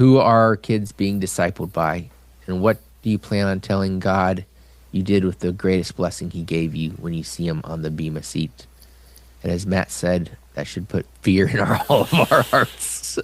who are our kids being discipled by? And what do you plan on telling God you did with the greatest blessing he gave you when you see him on the bema seat? And as Matt said, that should put fear in all of our hearts.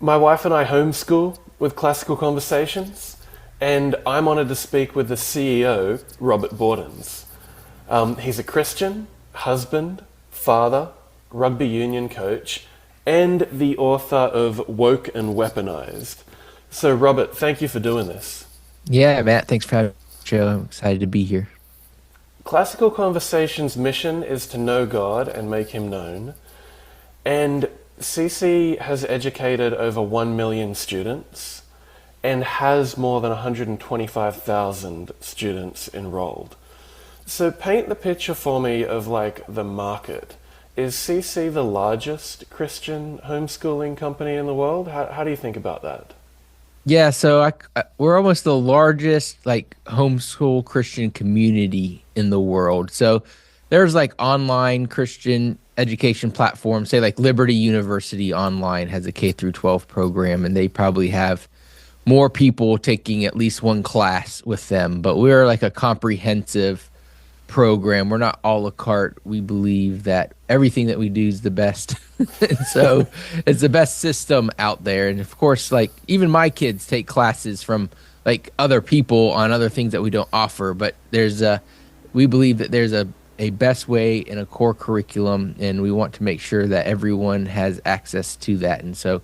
My wife and I homeschool with Classical Conversations, and I'm honoured to speak with the CEO, Robert Bortins. He's a Christian, husband, father, rugby union coach, and the author of Woke and Weaponized. So, Robert, thank you for doing this. Yeah, Matt, thanks for having me on the show. I'm excited to be here. Classical Conversations' mission is to know God and make him known, and CC has educated over 1 million students and has more than 125,000 students enrolled. So paint the picture for me of like the market. Is CC the largest Christian homeschooling company in the world? How do you think about that? Yeah, so we're almost the largest like homeschool Christian community in the world. So there's like online Christian education platforms, say like Liberty University Online has a K through 12 program, and they probably have more people taking at least one class with them. But we're like a comprehensive program. We're not a la carte. We believe that everything that we do is the best. And so it's the best system out there. And of course, like even my kids take classes from like other people on other things that we don't offer. But we believe that there's a best way in a core curriculum, and we want to make sure that everyone has access to that. And so,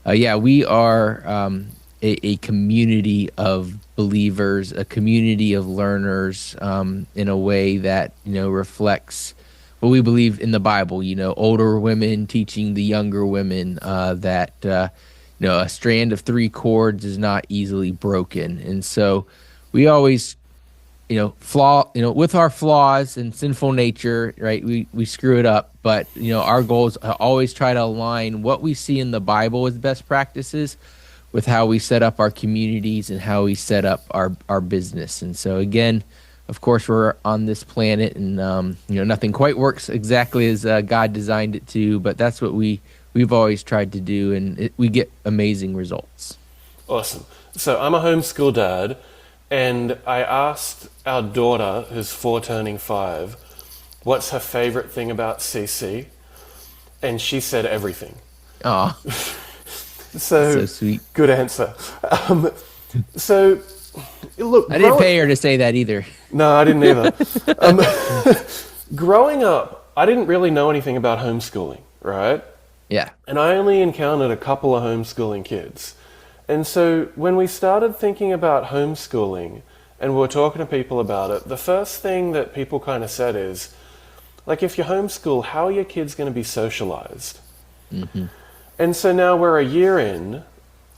we are a community of believers, a community of learners, in a way that, reflects what we believe in the Bible, older women teaching the younger women that, a strand of 3 cords is not easily broken. And so we always with our flaws and sinful nature, right? We screw it up, but our goal is to always try to align what we see in the Bible as best practices with how we set up our communities and how we set up our business. And so again, of course, we're on this planet, and nothing quite works exactly as God designed it to, but that's what we've always tried to do, and we get amazing results. Awesome. So I'm a homeschool dad. And I asked our daughter, who's 4 turning 5, what's her favorite thing about CC? And she said everything. Aw. So sweet. Good answer. So, look. I didn't pay her to say that either. No, I didn't either. Growing up, I didn't really know anything about homeschooling, right? Yeah. And I only encountered a couple of homeschooling kids. And so when we started thinking about homeschooling and we were talking to people about it, the first thing that people kind of said is, like, if you homeschool, how are your kids going to be socialized? Mm-hmm. And so now we're a year in,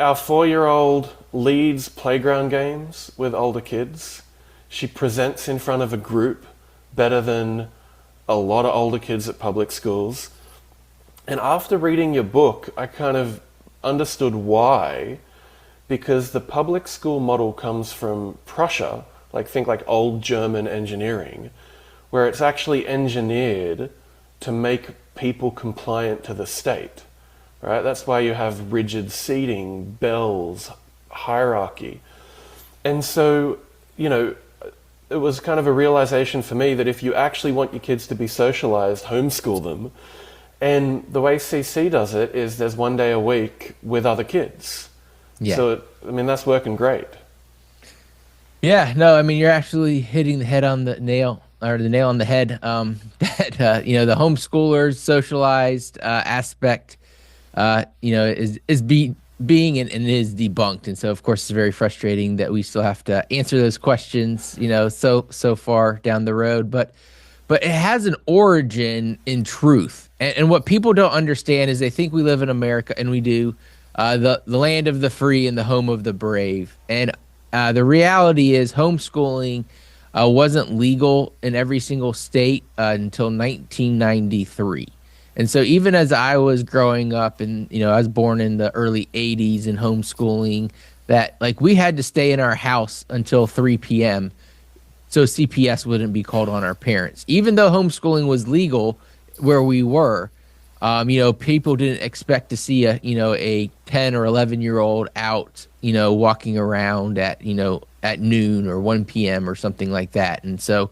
our 4-year-old leads playground games with older kids. She presents in front of a group better than a lot of older kids at public schools. And after reading your book, I kind of understood why. Because the public school model comes from Prussia, think old German engineering, where it's actually engineered to make people compliant to the state, right? That's why you have rigid seating, bells, hierarchy. And so, it was kind of a realization for me that if you actually want your kids to be socialized, homeschool them. And the way CC does it is there's 1 day a week with other kids. Yeah. So, that's working great. Yeah, no, you're actually hitting the head on the nail, or the nail on the head. That the homeschoolers socialized aspect, is being and is debunked, and so of course it's very frustrating that we still have to answer those questions, so far down the road. But it has an origin in truth, and what people don't understand is they think we live in America, and we do. The land of the free and the home of the brave. And the reality is homeschooling wasn't legal in every single state until 1993. And so even as I was growing up, and I was born in the early 80s in homeschooling, that like we had to stay in our house until 3 p.m. so CPS wouldn't be called on our parents. Even though homeschooling was legal where we were, people didn't expect to see a 10 or 11-year-old out, walking around at noon or 1 p.m. or something like that. And so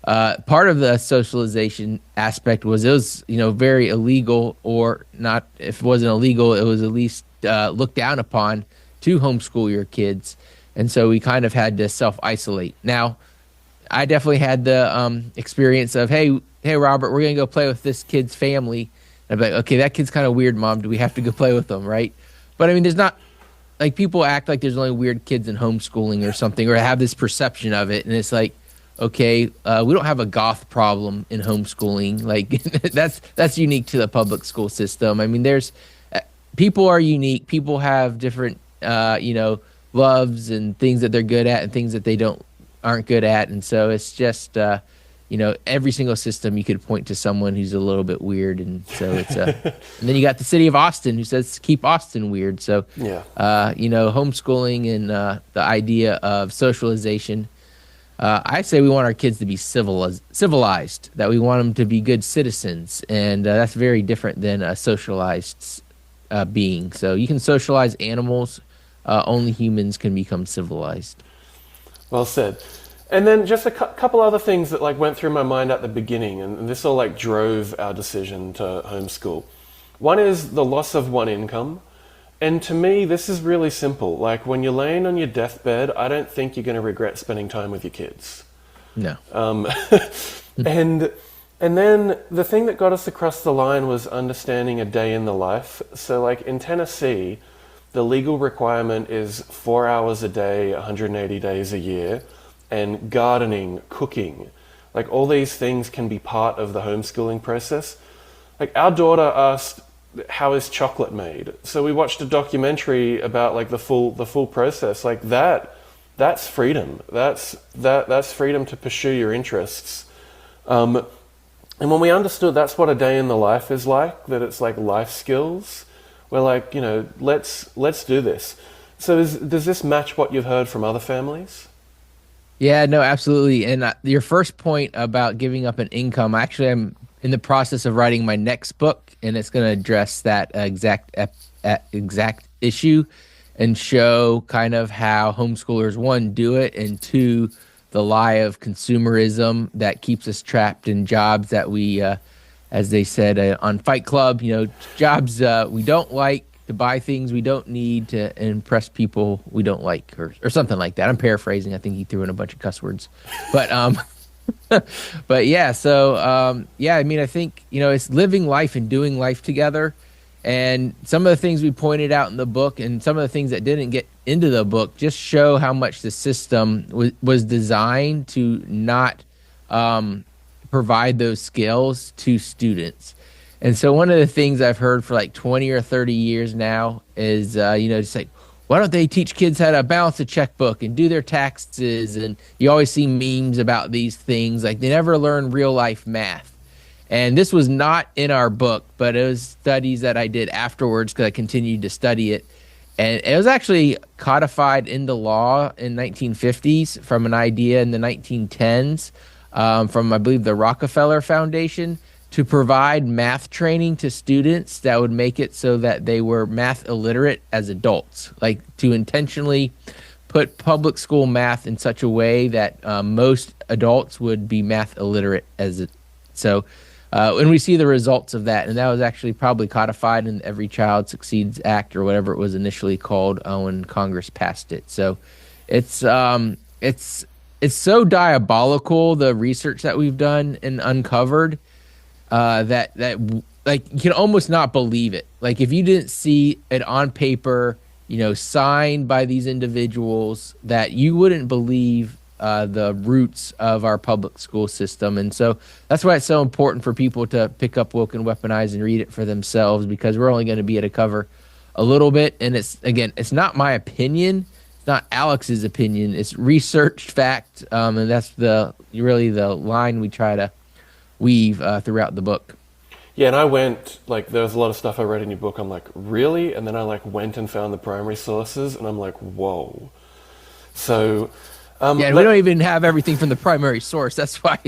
part of the socialization aspect was it was, very illegal, or not. If it wasn't illegal, it was at least looked down upon to homeschool your kids. And so we kind of had to self-isolate. Now, I definitely had the experience of, hey, Robert, we're going to go play with this kid's family. And I'm like, okay, that kid's kind of weird, Mom. Do we have to go play with them, right? But I mean, there's not, like, people act like there's only weird kids in homeschooling or something, or have this perception of it. And it's like, okay, we don't have a goth problem in homeschooling. Like, that's unique to the public school system. I mean, people are unique. People have different, loves and things that they're good at and things that they aren't good at. And so it's just, every single system you could point to someone who's a little bit weird. And so it's, and then you got the city of Austin who says, keep Austin weird. So, Yeah. Homeschooling and the idea of socialization, I say we want our kids to be civilized, that we want them to be good citizens. And that's very different than a socialized being. So you can socialize animals. Only humans can become civilized. Well said. And then just a couple other things that like went through my mind at the beginning, and this all like drove our decision to homeschool. One is the loss of one income. And to me, this is really simple. Like when you're laying on your deathbed, I don't think you're going to regret spending time with your kids. No. And then the thing that got us across the line was understanding a day in the life. So like in Tennessee, the legal requirement is 4 hours a day, 180 days a year, and gardening, cooking. Like all these things can be part of the homeschooling process. Like our daughter asked, how is chocolate made? So we watched a documentary about like the full process. Like that's freedom. That's freedom to pursue your interests. And when we understood that's what a day in the life is like, that it's like life skills, we're like, let's do this. So does this match what you've heard from other families? Yeah, no, absolutely. And your first point about giving up an income, actually, I'm in the process of writing my next book, and it's going to address that exact issue and show kind of how homeschoolers, one, do it, and two, the lie of consumerism that keeps us trapped in jobs that we, as they said on Fight Club, jobs we don't like, to buy things we don't need, to impress people we don't like, or something like that. I'm paraphrasing. I think he threw in a bunch of cuss words. But but yeah, so I mean, I think, it's living life and doing life together. And some of the things we pointed out in the book and some of the things that didn't get into the book just show how much the system was designed to not provide those skills to students. And so one of the things I've heard for like 20 or 30 years now is, just like, why don't they teach kids how to balance a checkbook and do their taxes? And you always see memes about these things. Like they never learn real life math. And this was not in our book, but it was studies that I did afterwards because I continued to study it. And it was actually codified into law in 1950s from an idea in the 1910s from, I believe, the Rockefeller Foundation, to provide math training to students that would make it so that they were math illiterate as adults, like to intentionally put public school math in such a way that most adults would be math illiterate and we see the results of that, and that was actually probably codified in Every Child Succeeds Act or whatever it was initially called when Congress passed it. So it's so diabolical, the research that we've done and uncovered, that like you can almost not believe it. Like if you didn't see it on paper, signed by these individuals, that you wouldn't believe the roots of our public school system. And so that's why it's so important for people to pick up Woke and Weaponized and read it for themselves, because we're only going to be able to cover a little bit. And it's not my opinion. It's not Alex's opinion. It's researched fact. And that's really the line we try to weave throughout the book. Yeah, and I went, like, there was a lot of stuff I read in your book. I'm like, really? And then I, like, went and found the primary sources, and I'm like, whoa. So, Yeah, and we don't even have everything from the primary source. That's why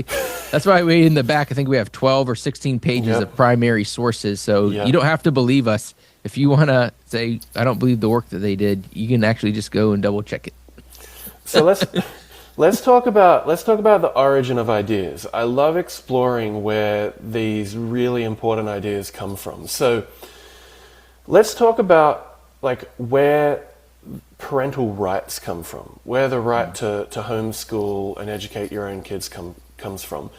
we in the back, I think we have 12 or 16 pages Yep. of primary sources. So you Yep. don't have to believe us. If you want to say, I don't believe the work that they did, you can actually just go and double check it. So let's talk about the origin of ideas. I love exploring where these really important ideas come from. So let's talk about like where parental rights come from, where the right to homeschool and educate your own kids comes from.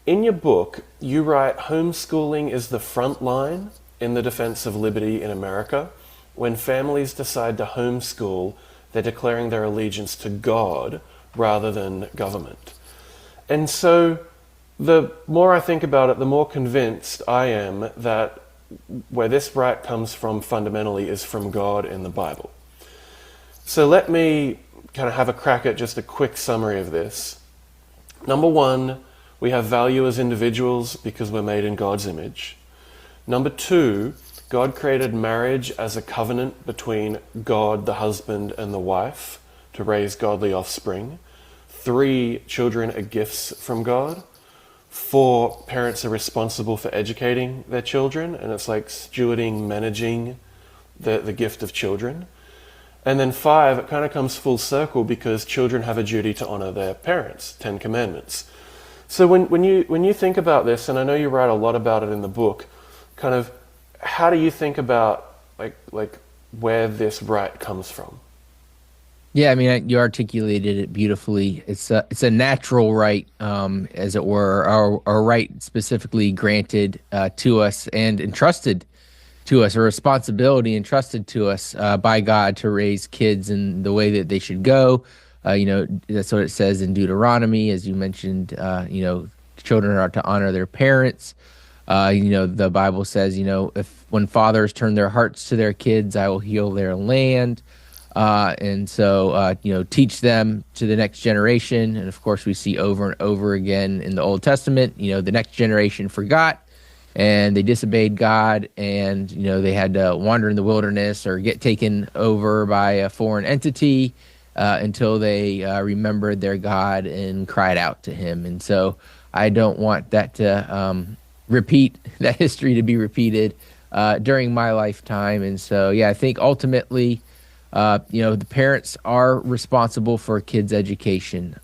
In your book, you write homeschooling is the front line in the defense of liberty in America. When families decide to homeschool, they're declaring their allegiance to God rather than government. And so the more I think about it, the more convinced I am that where this right comes from fundamentally is from God in the Bible. So let me kind of have a crack at just a quick summary of this. Number one, we have value as individuals because we're made in God's image. Number two, God created marriage as a covenant between God, the husband, and the wife to raise godly offspring. 3, children are gifts from God. 4, parents are responsible for educating their children, and it's like stewarding, managing the gift of children. And then 5, it kind of comes full circle because children have a duty to honor their parents, 10 Commandments. So when you think about this, and I know you write a lot about it in the book, kind of how do you think about like where this right comes from? Yeah, I mean, you articulated it beautifully. It's a natural right, as it were, our right specifically granted to us and entrusted to us, a responsibility entrusted to us by God to raise kids in the way that they should go. That's what it says in Deuteronomy, as you mentioned. Children are to honor their parents. The Bible says, if when fathers turn their hearts to their kids, I will heal their land. And so, teach them to the next generation. And of course, we see over and over again in the Old Testament, the next generation forgot and they disobeyed God, and they had to wander in the wilderness or get taken over by a foreign entity until they remembered their God and cried out to Him. And so, I don't want that to repeat that history to be repeated during my lifetime. And so, yeah, I think ultimately, the parents are responsible for kids' education.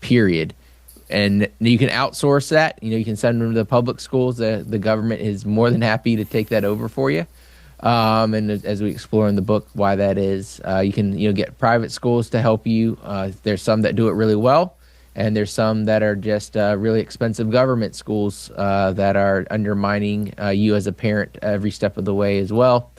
Period. And you can outsource that. You can send them to the public schools. The government is more than happy to take that over for you. And as we explore in the book why that is, you can get private schools to help you. There's some that do it really well, and there's some that are just really expensive government schools that are undermining you as a parent every step of the way as well.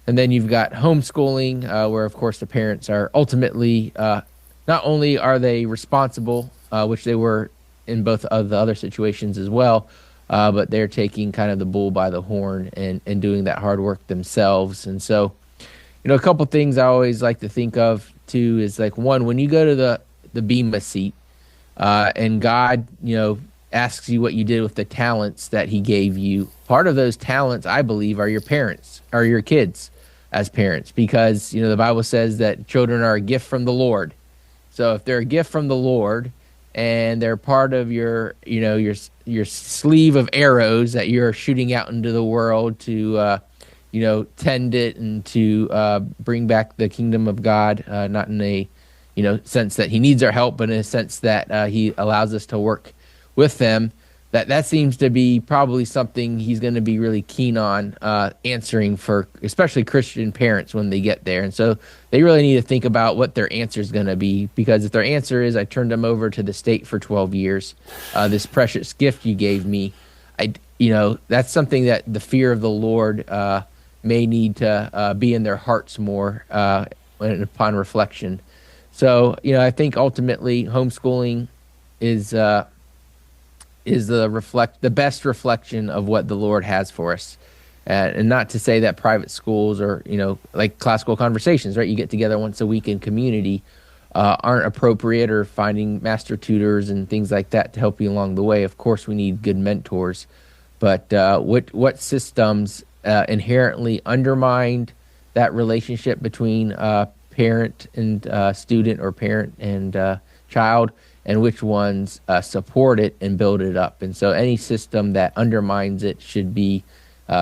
And then you've got homeschooling, where of course the parents are ultimately not only are they responsible, which they were in both of the other situations as well, but they're taking kind of the bull by the horn and doing that hard work themselves. And so, a couple things I always like to think of too is like, one, when you go to the Bema seat and God, asks you what you did with the talents that He gave you, part of those talents, I believe, are your parents, are your kids as parents, because the Bible says that children are a gift from the Lord. So if they're a gift from the Lord and they're part of your sleeve of arrows that you're shooting out into the world to tend it and to bring back the kingdom of God, not in a sense that He needs our help, but in a sense that He allows us to work with them, that seems to be probably something He's going to be really keen on answering for, especially Christian parents when they get there. And so they really need to think about what their answer is going to be, because if their answer is, I turned them over to the state for 12 years, this precious gift you gave me, that's something that the fear of the Lord may need to be in their hearts more upon reflection. So, I think ultimately homeschooling is the best reflection of what the Lord has for us. And not to say that private schools or, like classical conversations, right? You get together once a week in community, aren't appropriate, or finding master tutors and things like that to help you along the way. Of course, we need good mentors. But what systems inherently undermined that relationship between parent and student, or parent and child, and which ones support it and build it up. And so any system that undermines it should be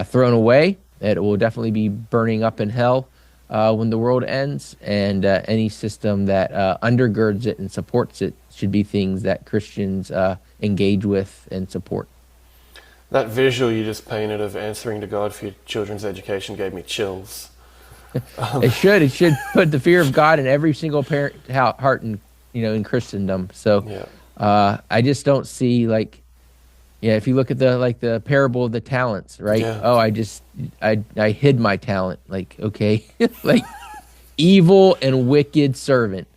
thrown away. It will definitely be burning up in hell when the world ends. And any system that undergirds it and supports it should be things that Christians engage with and support. That visual you just painted of answering to God for your children's education gave me chills. It should put the fear of God in every single parent heart in Christendom. So I just don't see, like, if you look at the parable of the talents, right? Yeah. Oh, I hid my talent. Like, okay, like evil and wicked servant.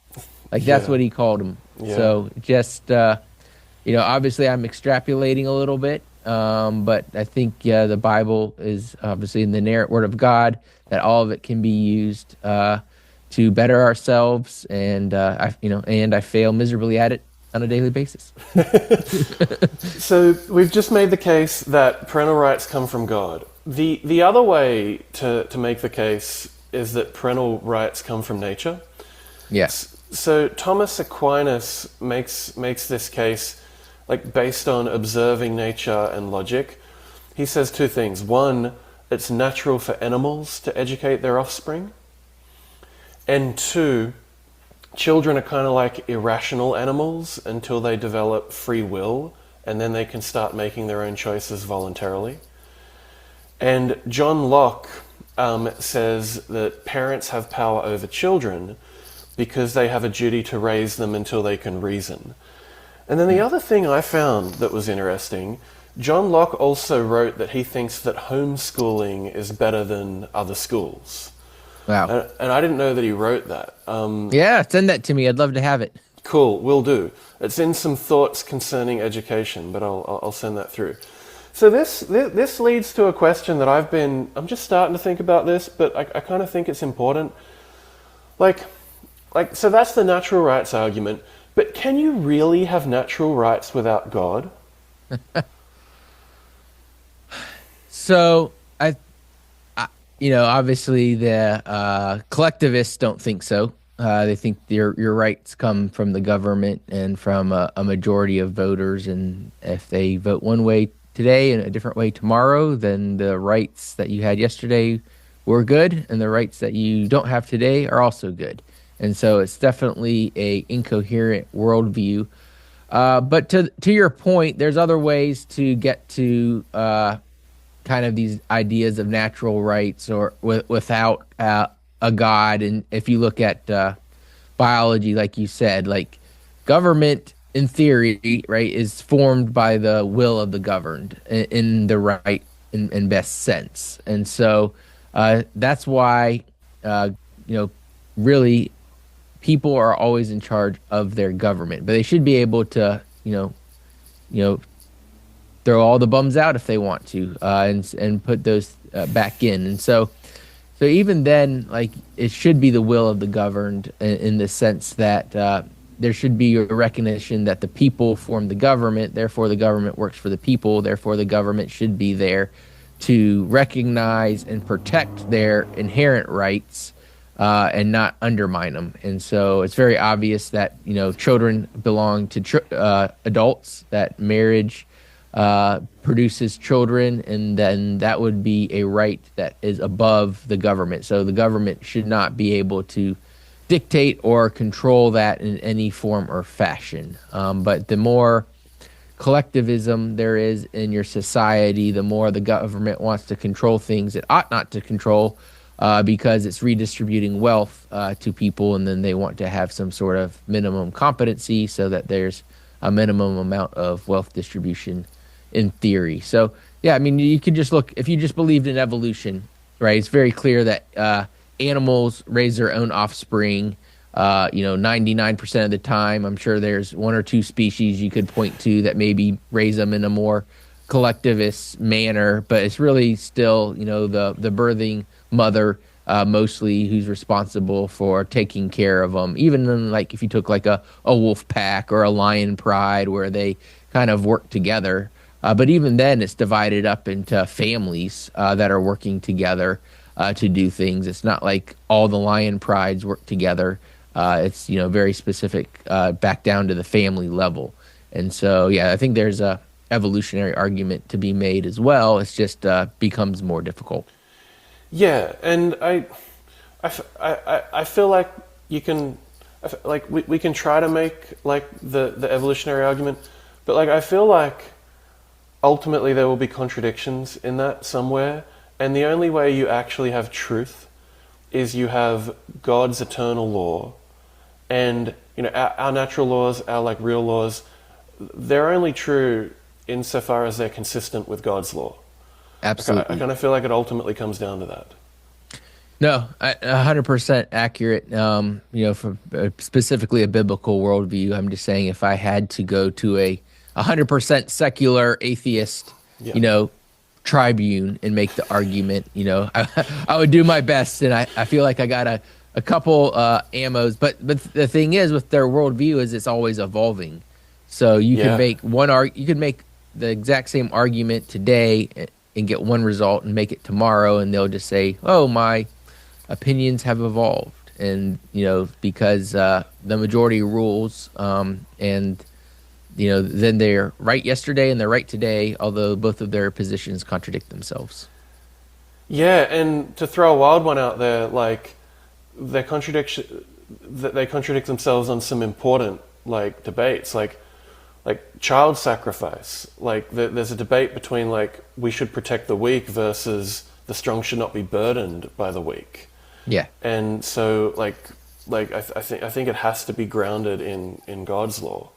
Like that's what he called him. Yeah. So just obviously I'm extrapolating a little bit, but I think the Bible is obviously in the inerrant Word of God, that all of it can be used to better ourselves, and I fail miserably at it on a daily basis. So we've just made the case that parental rights come from God. The other way to make the case is that parental rights come from nature. Yes. So Thomas Aquinas makes this case, like, based on observing nature and logic. He says two things. One, it's natural for animals to educate their offspring. And two, children are kind of like irrational animals until they develop free will, and then they can start making their own choices voluntarily. And John Locke says that parents have power over children because they have a duty to raise them until they can reason. And then the other thing I found that was interesting, John Locke also wrote that he thinks that homeschooling is better than other schools. Wow. And I didn't know that he wrote that. Yeah, send that to me. I'd love to have it. Cool, will do. It's in some thoughts concerning education, but I'll send that through. So this leads to a question that I'm just starting to think about this, but I kind of think it's important. So that's the natural rights argument, but can you really have natural rights without God? So obviously the collectivists don't think so. They think your rights come from the government and from a majority of voters, and if they vote one way today and a different way tomorrow, then the rights that you had yesterday were good, and the rights that you don't have today are also good. And so it's definitely a incoherent worldview. But to your point, there's other ways to get to kind of these ideas of natural rights, or without a God. And if you look at biology, like you said, like government in theory, right, is formed by the will of the governed in the right and best sense. And so that's why, really people are always in charge of their government, but they should be able to, throw all the bums out if they want to, and put those back in. And so even then, like, it should be the will of the governed in the sense that there should be a recognition that the people form the government, therefore the government works for the people, therefore the government should be there to recognize and protect their inherent rights and not undermine them. And so it's very obvious that, children belong to adults, that marriage produces children, and then that would be a right that is above the government. So the government should not be able to dictate or control that in any form or fashion. But the more collectivism there is in your society, the more the government wants to control things it ought not to control, because it's redistributing wealth to people, and then they want to have some sort of minimum competency so that there's a minimum amount of wealth distribution in theory. So, yeah, I mean, you could just look, if you just believed in evolution, right, it's very clear that animals raise their own offspring, 99% of the time. I'm sure there's one or two species you could point to that maybe raise them in a more collectivist manner, but it's really still, the birthing mother mostly who's responsible for taking care of them. Even in, like, if you took like a wolf pack or a lion pride where they kind of work together, But even then, it's divided up into families that are working together to do things. It's not like all the lion prides work together. It's very specific back down to the family level. And so, yeah, I think there's a evolutionary argument to be made as well. It's just becomes more difficult. Yeah, and I feel like you can, like we can try to make like the evolutionary argument, but like I feel like ultimately there will be contradictions in that somewhere, and the only way you actually have truth is you have God's eternal law, and our natural laws, our like real laws, they're only true insofar as they're consistent with God's law. Absolutely. I kind of feel like it ultimately comes down to that. No, 100% accurate. From specifically a biblical worldview, I'm just saying if I had to go to a 100% secular atheist, tribune and make the argument, I would do my best, and I feel like I got a couple ammos. But the thing is, with their worldview, is it's always evolving. So you can make you can make the exact same argument today and get one result, and make it tomorrow, and they'll just say, "Oh, my opinions have evolved," and because the majority rules, and then they're right yesterday and they're right today, although both of their positions contradict themselves. Yeah, and to throw a wild one out there, like they contradict themselves on some important like debates, like child sacrifice. Like there's a debate between like we should protect the weak versus the strong should not be burdened by the weak. Yeah, and so like I think it has to be grounded in God's law.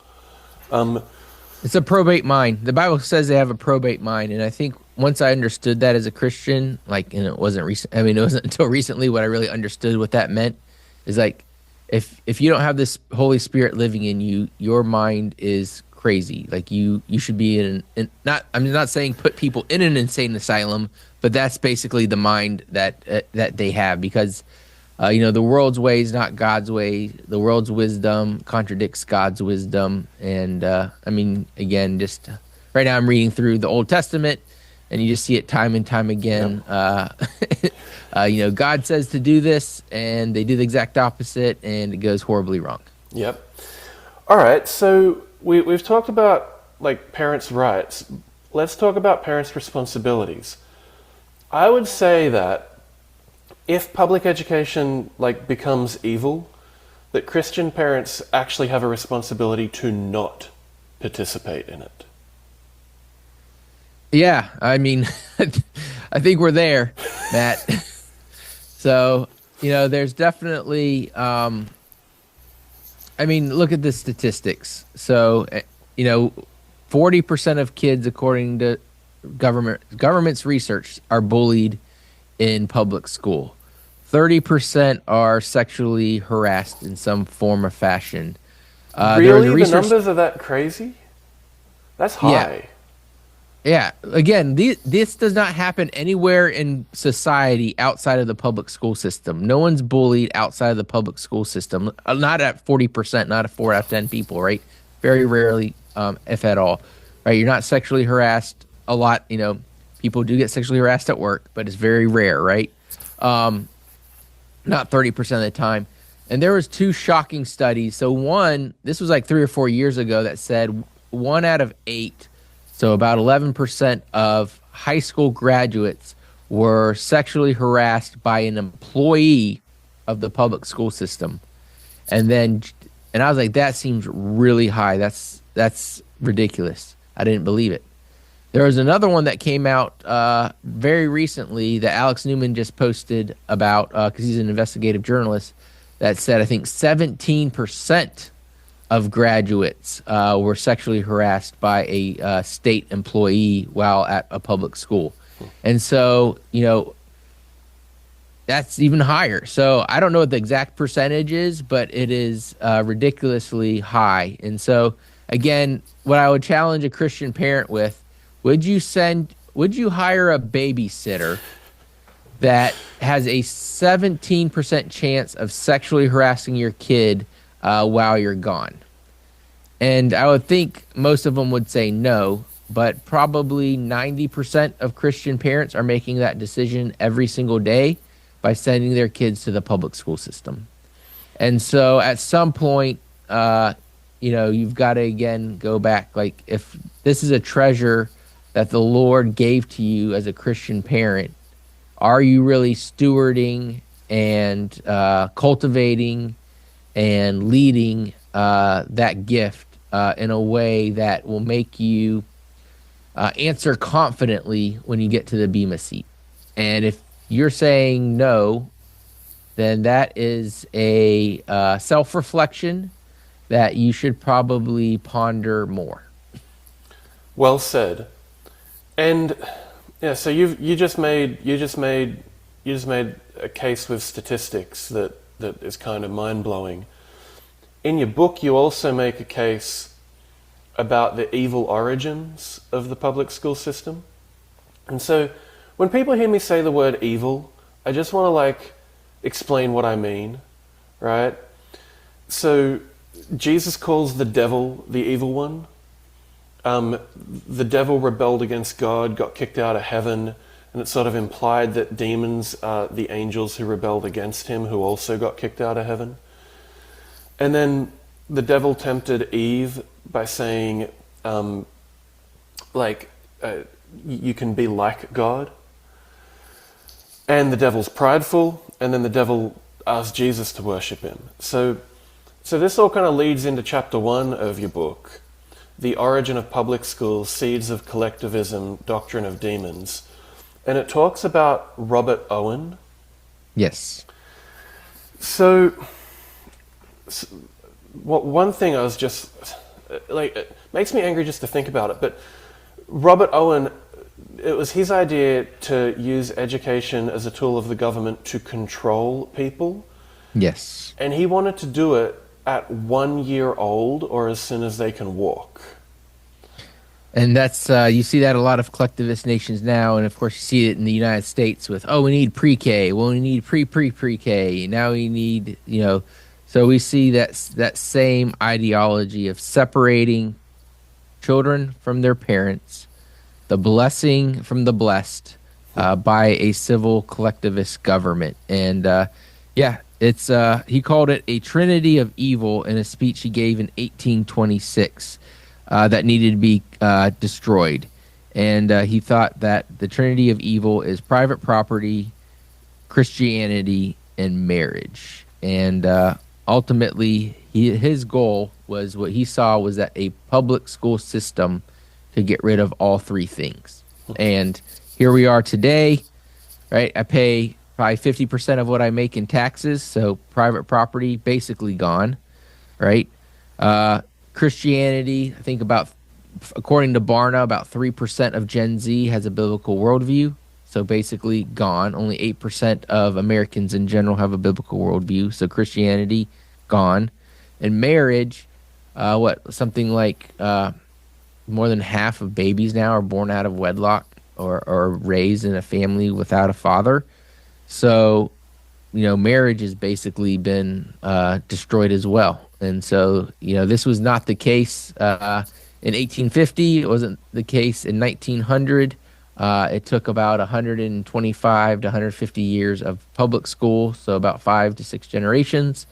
It's a probate mind. The Bible says they have a probate mind, and I think once I understood that as a Christian, and it wasn't recent. I mean, it wasn't until recently what I really understood what that meant. Is like if you don't have this Holy Spirit living in you, your mind is crazy. Like you should be in I'm not saying put people in an insane asylum, but that's basically the mind that they have, because the world's way is not God's way. The world's wisdom contradicts God's wisdom. And again, just right now I'm reading through the Old Testament, and you just see it time and time again. Yep. God says to do this, and they do the exact opposite, and it goes horribly wrong. Yep. All right, so we've talked about like parents' rights. Let's talk about parents' responsibilities. I would say that if public education like becomes evil, that Christian parents actually have a responsibility to not participate in it. Yeah, I mean, I think we're there, Matt. So, there's definitely, look at the statistics. So, 40% of kids, according to government's research, are bullied in public school. 30% are sexually harassed in some form or fashion. Really? The numbers are that crazy? That's high. Yeah. Again, this does not happen anywhere in society outside of the public school system. No one's bullied outside of the public school system. Not at 40%, not at 4 out of 10 people, right? Very rarely, if at all. Right? You're not sexually harassed a lot. People do get sexually harassed at work, but it's very rare, right? Not 30% of the time. And there was 2 shocking studies. So one, this was like 3 or 4 years ago, that said 1 out of 8, so about 11% of high school graduates were sexually harassed by an employee of the public school system. And I was like, that seems really high. That's ridiculous. I didn't believe it. There was another one that came out very recently that Alex Newman just posted about, because he's an investigative journalist, that said I think 17% of graduates were sexually harassed by a state employee while at a public school. And so, that's even higher. So I don't know what the exact percentage is, but it is ridiculously high. And so, again, what I would challenge a Christian parent with, would you hire a babysitter that has a 17% chance of sexually harassing your kid while you're gone? And I would think most of them would say no. but probably 90% of Christian parents are making that decision every single day by sending their kids to the public school system. And so at some point, you've got to again go back. Like, if this is a treasure that the Lord gave to you as a Christian parent, are you really stewarding and cultivating and leading that gift in a way that will make you answer confidently when you get to the Bema seat? And if you're saying no, then that is a self-reflection that you should probably ponder more. Well said. And yeah, so you just made a case with statistics that is kind of mind-blowing. In your book, you also make a case about the evil origins of the public school system. And so when people hear me say the word evil, I just want to explain what I mean, right? So Jesus calls the devil the evil one. The devil rebelled against God, got kicked out of heaven, and it's sort of implied that demons are the angels who rebelled against him, who also got kicked out of heaven. And then the devil tempted Eve by saying, you can be like God. And the devil's prideful, and then the devil asked Jesus to worship him. So this all kind of leads into chapter 1 of your book, The Origin of Public Schools, Seeds of Collectivism, Doctrine of Demons. And it talks about Robert Owen. Yes. So one thing I was just, it makes me angry just to think about it, but Robert Owen, it was his idea to use education as a tool of the government to control people. Yes. And he wanted to do it at 1 year old or as soon as they can walk. And that's, you see that a lot of collectivist nations now, and of course you see it in the United States with, we need pre-K, well, we need pre-K, now we need, so we see that same ideology of separating children from their parents, the blessing from the blessed, by a civil collectivist government. And it's he called it a trinity of evil in a speech he gave in 1826 that needed to be destroyed. And he thought that the trinity of evil is private property, Christianity, and marriage. And ultimately, his goal was, what he saw was that a public school system could get rid of all three things. And here we are today, right? I pay probably 50% of what I make in taxes, so private property basically gone, right? Christianity, I think according to Barna, about 3% of Gen Z has a biblical worldview, so basically gone. Only 8% of Americans in general have a biblical worldview, so Christianity, gone. And marriage, something like more than half of babies now are born out of wedlock or raised in a family without a father. So, marriage has basically been destroyed as well. And so, this was not the case in 1850. It wasn't the case in 1900. It took about 125 to 150 years of public school, so about 5 to 6 generations,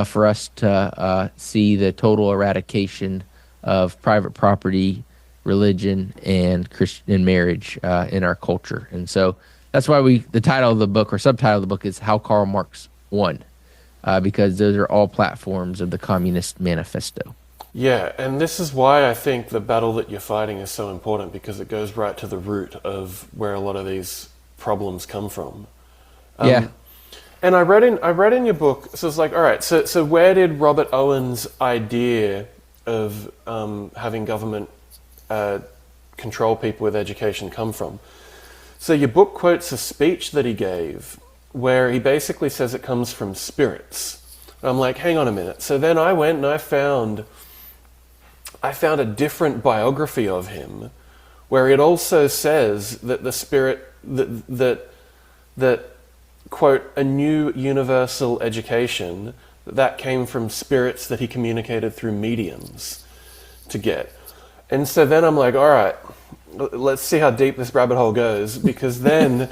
for us to see the total eradication of private property, religion, and Christian marriage in our culture. And so that's why the title of the book, or subtitle of the book, is How Karl Marx Won, because those are all platforms of the Communist Manifesto. Yeah, and this is why I think the battle that you're fighting is so important, because it goes right to the root of where a lot of these problems come from. And I read in your book, so it's like, all right, so where did Robert Owen's idea of having government control people with education come from? So your book quotes a speech that he gave where he basically says it comes from spirits. And I'm like, hang on a minute. So then I went and I found a different biography of him where it also says that the spirit, that quote, a new universal education, that came from spirits that he communicated through mediums to get. And so then I'm like, all right, let's see how deep this rabbit hole goes, because then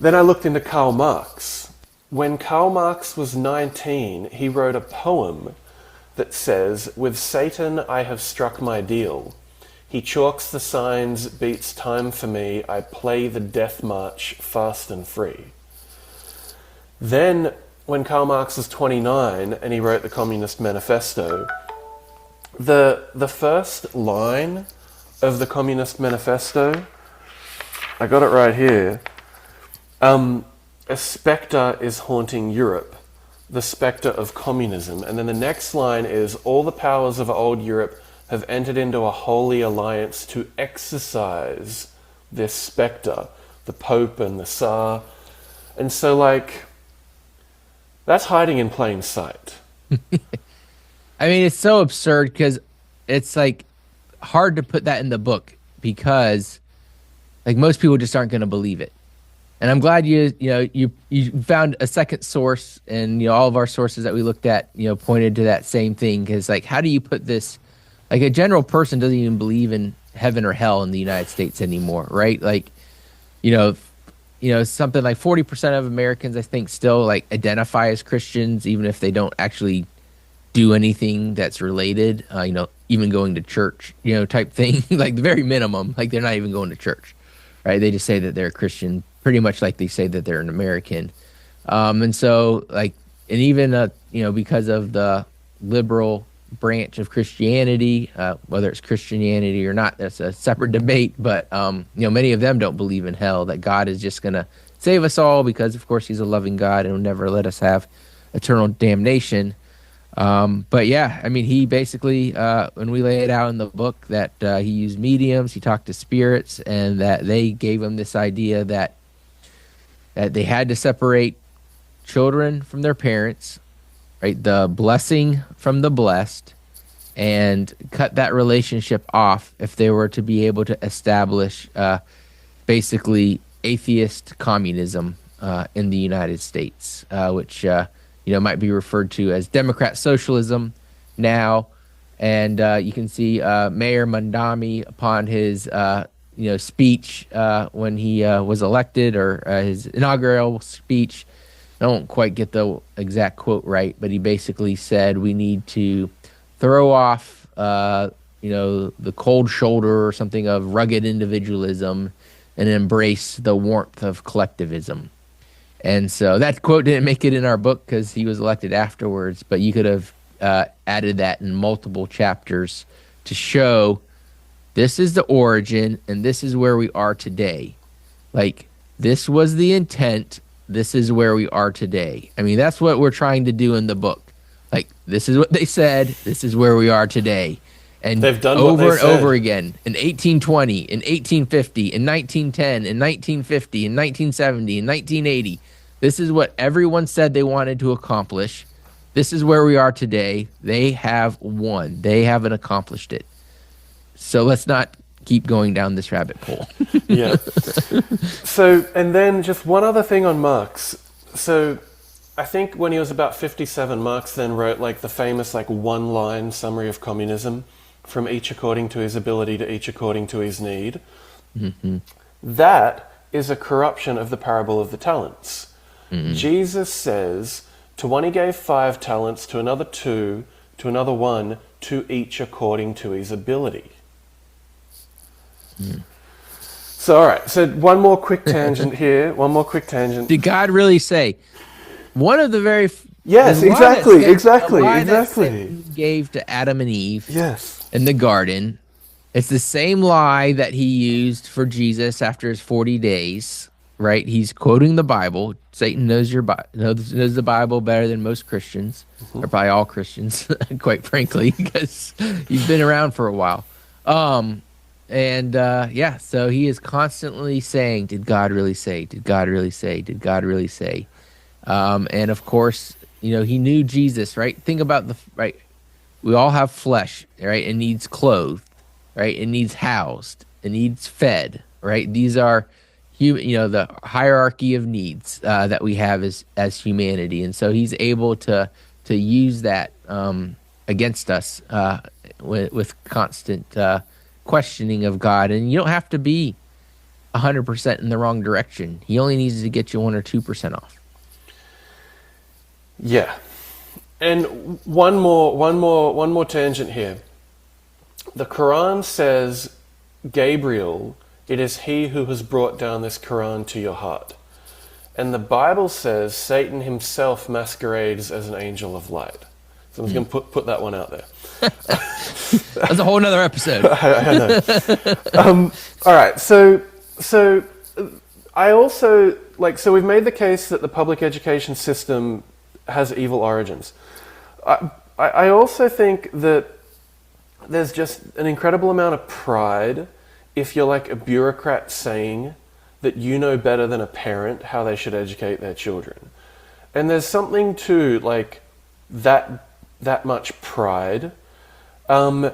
I looked into Karl Marx. When Karl Marx was 19, he wrote a poem that says, "With Satan I have struck my deal. He chalks the signs, beats time for me. I play the death march fast and free." Then, when Karl Marx was 29 and he wrote the Communist Manifesto, the first line of the Communist Manifesto, I got it right here, "A spectre is haunting Europe, the spectre of communism." And then the next line is, "All the powers of old Europe have entered into a holy alliance to exorcise this spectre, the Pope and the Tsar." And so, like, that's hiding in plain sight. I mean, it's so absurd because it's like hard to put that in the book because like most people just aren't going to believe it. And I'm glad you found a second source, and all of our sources that we looked at pointed to that same thing, because like how do you put this, like a general person doesn't even believe in heaven or hell in the United States anymore, right? Like something like 40% of Americans I think still like identify as Christians even if they don't actually do anything that's related, even going to church, type thing, like the very minimum, like they're not even going to church, right? They just say that they're a Christian, pretty much like they say that they're an American. And so like, and even, because of the liberal branch of Christianity, whether it's Christianity or not, that's a separate debate, but, many of them don't believe in hell, that God is just going to save us all because of course he's a loving God and will never let us have eternal damnation. But yeah, I mean, he basically, when we lay it out in the book that he used mediums, he talked to spirits, and that they gave him this idea that they had to separate children from their parents, right? The blessing from the blessed, and cut that relationship off if they were to be able to establish basically atheist communism in the United States, which might be referred to as Democrat socialism now. And you can see Mayor Mandami upon his speech when he was elected, or his inaugural speech. I don't quite get the exact quote right, but he basically said we need to throw off the cold shoulder or something of rugged individualism and embrace the warmth of collectivism. And so that quote didn't make it in our book because he was elected afterwards, but you could have added that in multiple chapters to show this is the origin and this is where we are today. Like, this was the intent, this is where we are today. I mean, that's what we're trying to do in the book. Like, this is what they said, this is where we are today. And they've done over and said. over again, in 1820, in 1850, in 1910, in 1950, in 1970, in 1980. This is what everyone said they wanted to accomplish. This is where we are today. They have won. They haven't accomplished it. So let's not keep going down this rabbit hole. Yeah. So, and then just one other thing on Marx. So I think when he was about 57, Marx then wrote like the famous like one-line summary of communism, from each according to his ability to each according to his need. Mm-hmm. That is a corruption of the parable of the talents. Mm-hmm. Jesus says, to one he gave 5 talents, to another 2, to another 1, to each according to his ability. Mm. So, all right. So one more quick tangent here. One more quick tangent. Did God really say? One of the very... Yes, exactly. He gave to Adam and Eve. Yes. In the garden. It's the same lie that he used for Jesus after his 40 days, right? He's quoting the Bible. Satan knows knows the Bible better than most Christians, mm-hmm. or probably all Christians, quite frankly, because he's been around for a while. So he is constantly saying, did God really say? Did God really say? Did God really say? And of course, he knew Jesus, right? Think about right? We all have flesh, right? It needs clothed, right? It needs housed. It needs fed, right? These are the hierarchy of needs that we have as humanity. And so he's able to use that against us with constant questioning of God. And you don't have to be 100% in the wrong direction. He only needs to get you 1 or 2% off. Yeah. And one more tangent here. The Quran says, Gabriel, it is he who has brought down this Quran to your heart. And the Bible says Satan himself masquerades as an angel of light. So I'm just going to put that one out there. That's a whole nother episode. I know. All right. So I also, so we've made the case that the public education system has evil origins. I also think that there's just an incredible amount of pride if you're like a bureaucrat saying that you know better than a parent how they should educate their children. And there's something to like that much pride. And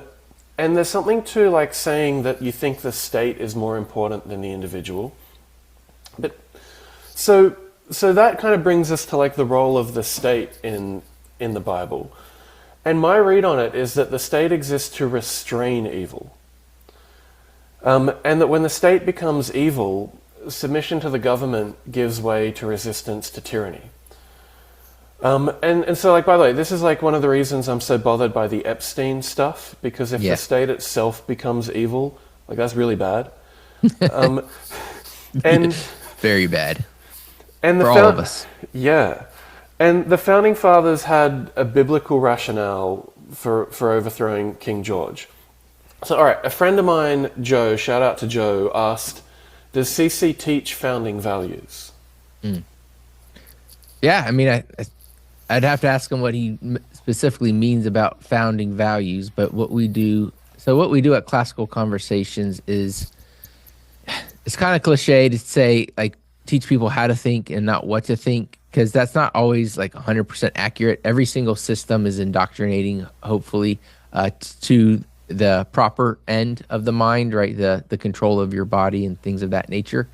there's something to like saying that you think the state is more important than the individual. But so that kind of brings us to like the role of the state in the Bible. And my read on it is that the state exists to restrain evil. And that when the state becomes evil, submission to the government gives way to resistance to tyranny. And so, like, by the way, this is like one of the reasons I'm so bothered by the Epstein stuff, because if the state itself becomes evil, like, that's really bad. And very bad. And for all of us. Yeah. And the Founding Fathers had a biblical rationale for overthrowing King George. So, all right, a friend of mine, Joe, shout out to Joe, asked, does CC teach founding values? Yeah, I mean, I'd have to ask him what he specifically means about founding values, but what we do at Classical Conversations is, it's kind of cliche to say, like, teach people how to think and not what to think, because that's not always like 100% accurate. Every single system is indoctrinating, hopefully, to the proper end of the mind, right? The control of your body and things of that nature.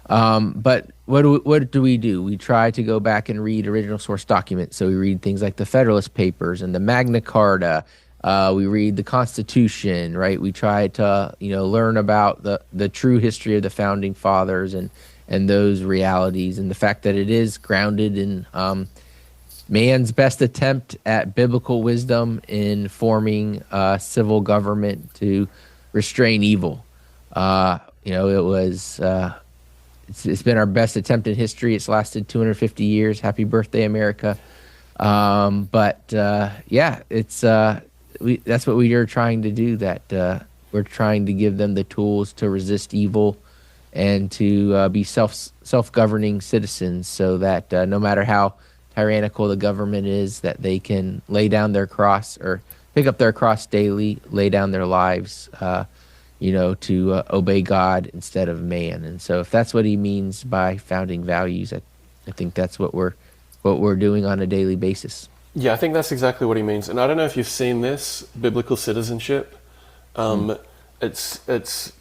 But what do? We try to go back and read original source documents. So we read things like the Federalist Papers and the Magna Carta. We read the Constitution, right? We try to, learn about the true history of the Founding Fathers and those realities, and the fact that it is grounded in man's best attempt at biblical wisdom in forming civil government to restrain evil. It's been our best attempt in history. It's lasted 250 years. Happy birthday, America. That's what we are trying to do, that we're trying to give them the tools to resist evil and to be self-governing citizens, so that no matter how tyrannical the government is, that they can lay down their cross or pick up their cross daily, lay down their lives, to obey God instead of man. And so if that's what he means by founding values, I think that's what we're doing on a daily basis. Yeah, I think that's exactly what he means. And I don't know if you've seen this, Biblical Citizenship. It's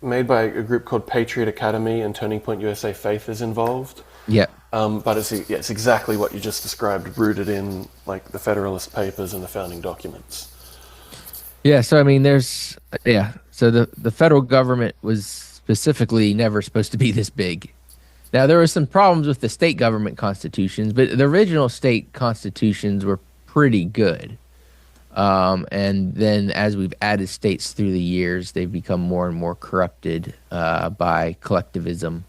made by a group called Patriot Academy, and Turning Point USA Faith is involved. Yeah. But it's exactly what you just described, rooted in like the Federalist Papers and the founding documents. Yeah, so I mean, so the federal government was specifically never supposed to be this big. Now, there were some problems with the state government constitutions, but the original state constitutions were pretty good. And then as we've added states through the years, they've become more and more corrupted by collectivism.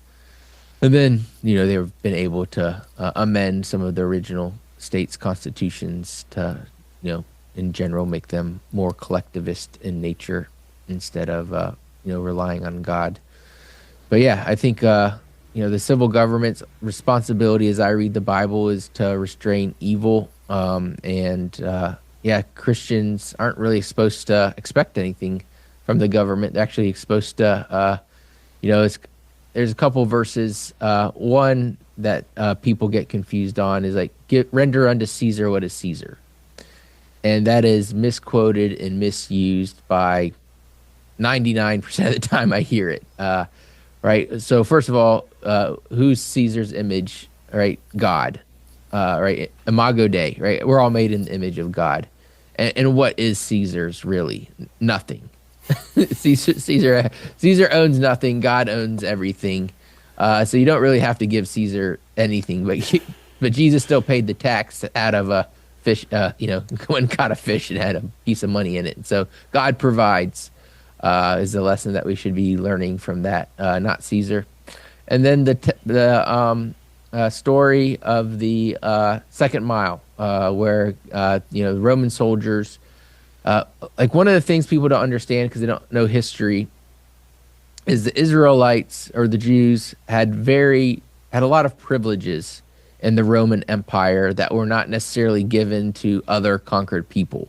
And then, they've been able to amend some of the original states' constitutions to, in general, make them more collectivist in nature instead of, relying on God. But yeah, I think, the civil government's responsibility, as I read the Bible, is to restrain evil. Christians aren't really supposed to expect anything from the government. They're actually supposed to, there's a couple verses. One that people get confused on is like, render unto Caesar what is Caesar. And that is misquoted and misused by 99% of the time I hear it. Right. So first of all, who's Caesar's image? Right. God. Right. Imago Dei. Right. We're all made in the image of God. And what is Caesar's really? Nothing. Caesar owns nothing. God owns everything. So you don't really have to give Caesar anything, but Jesus still paid the tax out of a fish. Went and caught a fish and had a piece of money in it. So God provides is the lesson that we should be learning from that, not Caesar. And then the story of the second mile, where the Roman soldiers. Like one of the things people don't understand because they don't know history is the Israelites or the Jews had a lot of privileges in the Roman Empire that were not necessarily given to other conquered people.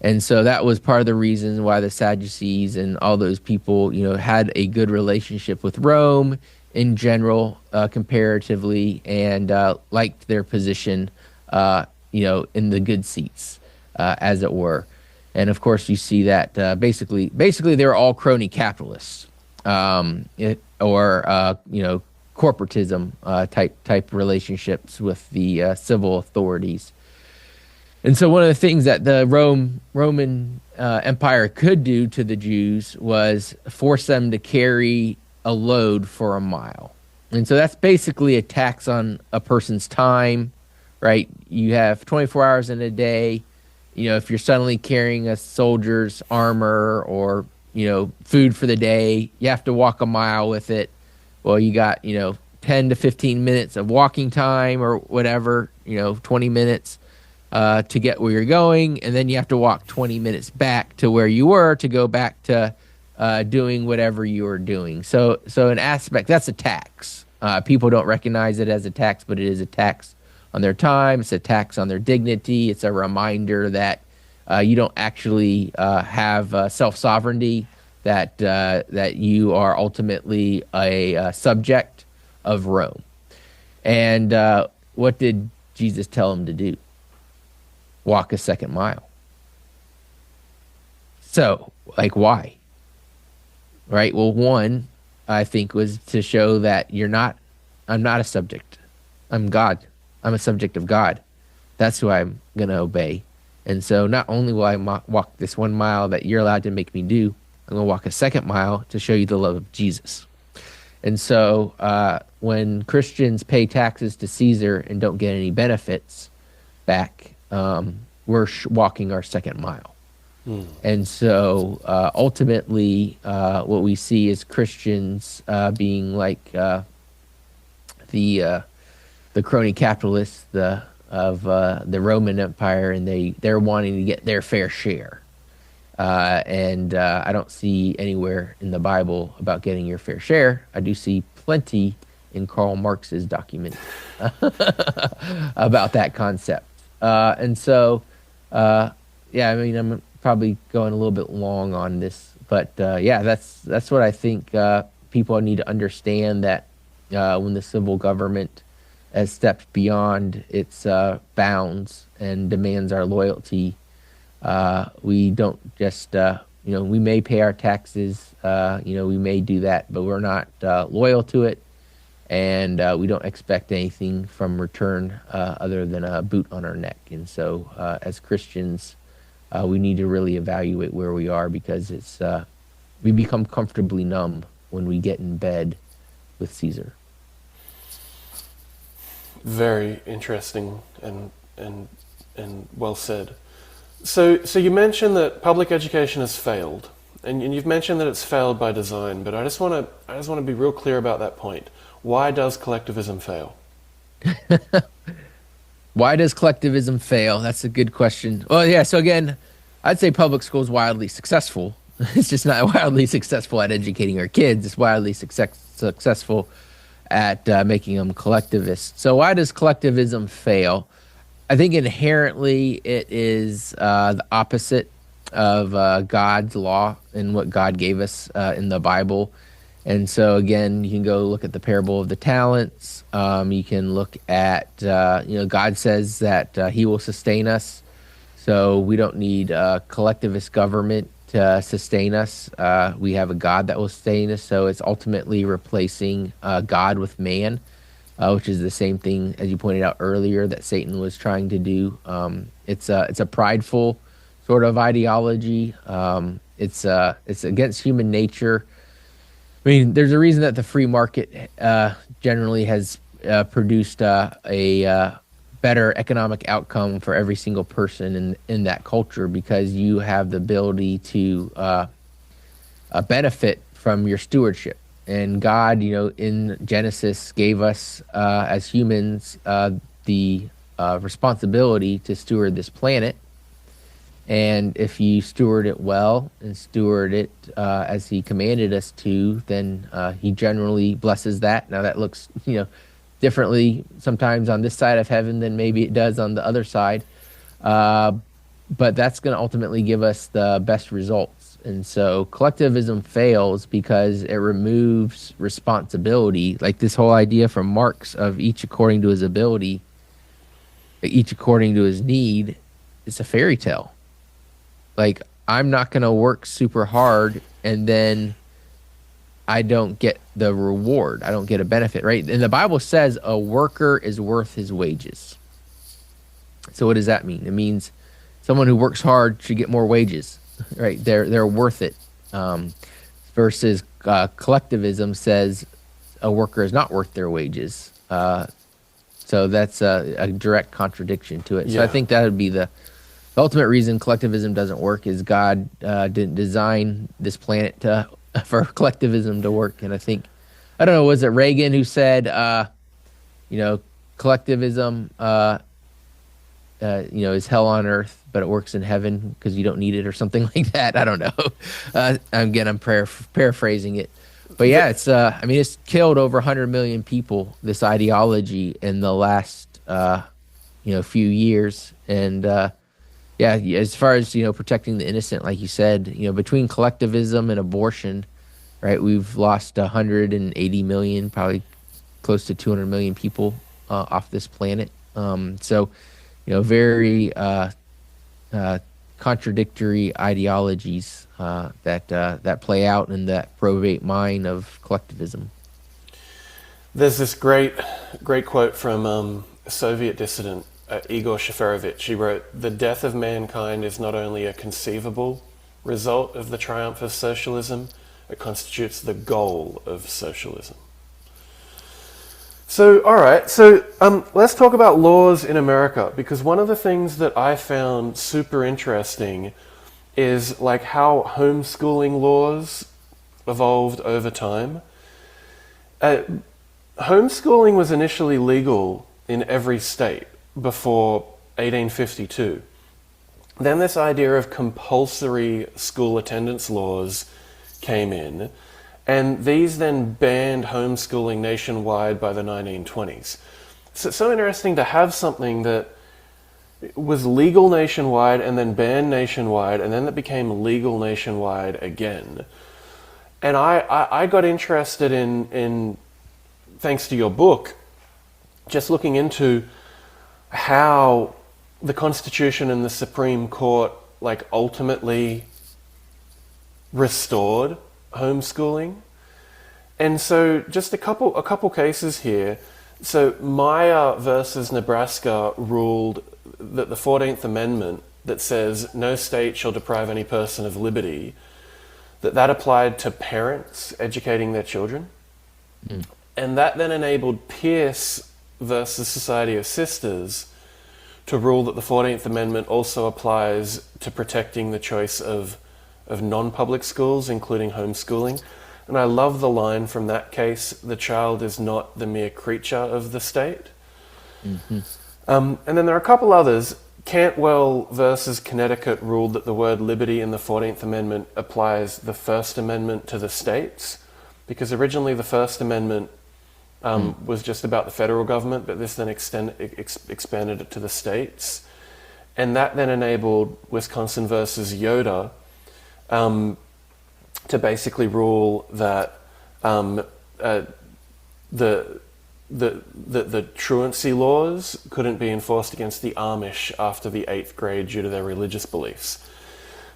And so that was part of the reason why the Sadducees and all those people, had a good relationship with Rome in general, comparatively, and liked their position, in the good seats, as it were. And of course, you see that basically they're all crony capitalists, corporatism type relationships with the civil authorities. And so one of the things that the Roman Empire could do to the Jews was force them to carry a load for a mile. And so that's basically a tax on a person's time, right? You have 24 hours in a day. If you're suddenly carrying a soldier's armor or, food for the day, you have to walk a mile with it. Well, you got, 10 to 15 minutes of walking time or whatever, 20 minutes to get where you're going. And then you have to walk 20 minutes back to where you were to go back to doing whatever you were doing. So an aspect, that's a tax. People don't recognize it as a tax, but it is a tax on their time. It's a tax on their dignity. It's a reminder that you don't actually have self-sovereignty, that you are ultimately a subject of Rome. And what did Jesus tell him to do? Walk a second mile. So, why? Right? Well, one, I think, was to show that I'm not a subject. I'm God. I'm a subject of God. That's who I'm going to obey. And so not only will I walk this 1 mile that you're allowed to make me do, I'm going to walk a second mile to show you the love of Jesus. And so when Christians pay taxes to Caesar and don't get any benefits back, we're walking our second mile. And so ultimately what we see is Christians being like the crony capitalists of the Roman Empire, and they're wanting to get their fair share. And I don't see anywhere in the Bible about getting your fair share. I do see plenty in Karl Marx's document about that concept. And so, I'm probably going a little bit long on this, but that's what I think people need to understand, that when the civil government has stepped beyond its bounds and demands our loyalty, we don't just, we may pay our taxes, we may do that, but we're not loyal to it, and we don't expect anything from return other than a boot on our neck. And so as Christians, we need to really evaluate where we are, because we become comfortably numb when we get in bed with Caesar. Very interesting and well said. So you mentioned that public education has failed, and you've mentioned that it's failed by design. But I just want to be real clear about that point. Why does collectivism fail? Why does collectivism fail? That's a good question. Well, yeah. So again, I'd say public school is wildly successful. It's just not wildly successful at educating our kids. It's wildly successful at making them collectivists. So why does collectivism fail? I think inherently it is the opposite of God's law and what God gave us in the Bible. And so again, you can go look at the parable of the talents. You can look at, God says that he will sustain us. So we don't need a collectivist government to sustain us. We have a God that will sustain us. So it's ultimately replacing God with man, which is the same thing, as you pointed out earlier, that Satan was trying to do. It's a prideful sort of ideology. It's against human nature. I mean, there's a reason that the free market generally has produced a better economic outcome for every single person in that culture, because you have the ability to benefit from your stewardship. And God, in Genesis, gave us as humans the responsibility to steward this planet. And if you steward it well and steward it as He commanded us to, then He generally blesses that. Now that looks, differently sometimes on this side of heaven than maybe it does on the other side. But that's going to ultimately give us the best results. And so collectivism fails because it removes responsibility. Like this whole idea from Marx of each according to his ability, each according to his need, it's a fairy tale. Like, I'm not going to work super hard and then I don't get the reward. I don't get a benefit, right? And the Bible says a worker is worth his wages. So what does that mean? It means someone who works hard should get more wages, right? They're worth it. Versus collectivism says a worker is not worth their wages. So that's a direct contradiction to it. So I think that would be the ultimate reason collectivism doesn't work is God didn't design this planet for collectivism to work. And I think, I don't know, was it Reagan who said, collectivism, is hell on earth, but it works in heaven because you don't need it or something like that. I don't know. I'm paraphrasing it. But yeah, it's killed over 100 million people, this ideology, in the last, few years. And, as far as, protecting the innocent, like you said, between collectivism and abortion, right, we've lost 180 million, probably close to 200 million people off this planet. Very contradictory ideologies that play out in that probate mind of collectivism. There's this great quote from Soviet dissident Igor Shaferovich. He wrote, "The death of mankind is not only a conceivable result of the triumph of socialism, it constitutes the goal of socialism." So, all right, let's talk about laws in America, because one of the things that I found super interesting is like how homeschooling laws evolved over time. Homeschooling was initially legal in every state before 1852. Then this idea of compulsory school attendance laws came in, and these then banned homeschooling nationwide by the 1920s. So it's so interesting to have something that was legal nationwide and then banned nationwide, and then it became legal nationwide again. And I got interested in, thanks to your book, just looking into how the Constitution and the Supreme Court ultimately restored homeschooling. And so just a couple cases here. So Meyer versus Nebraska ruled that the 14th Amendment that says no state shall deprive any person of liberty, that applied to parents educating their children. And that then enabled Pierce versus Society of Sisters to rule that the 14th Amendment also applies to protecting the choice of non-public schools, including homeschooling. And I love the line from that case, "The child is not the mere creature of the state." Mm-hmm. And then there are a couple others. Cantwell versus Connecticut ruled that the word liberty in the 14th Amendment applies the First Amendment to the states, because originally the First Amendment was just about the federal government, but this then expanded it to the states. And that then enabled Wisconsin versus Yoder to basically rule that the truancy laws couldn't be enforced against the Amish after the 8th grade due to their religious beliefs.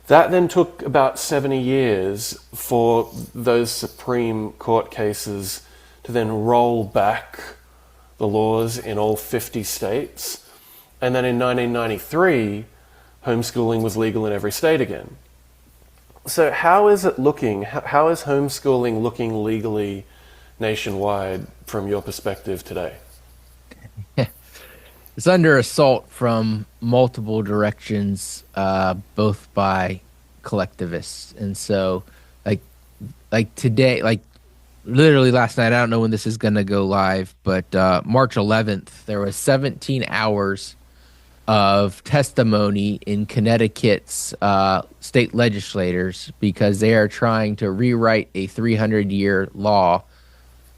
That then took about 70 years for those Supreme Court cases to then roll back the laws in all 50 states. And then in 1993, homeschooling was legal in every state again. So how is it looking? How is homeschooling looking legally nationwide from your perspective today? It's under assault from multiple directions, both by collectivists. And so, like, like today, like literally last night, I don't know when this is going to go live, but March 11th, there was 17 hours of testimony in Connecticut's state legislators because they are trying to rewrite a 300-year law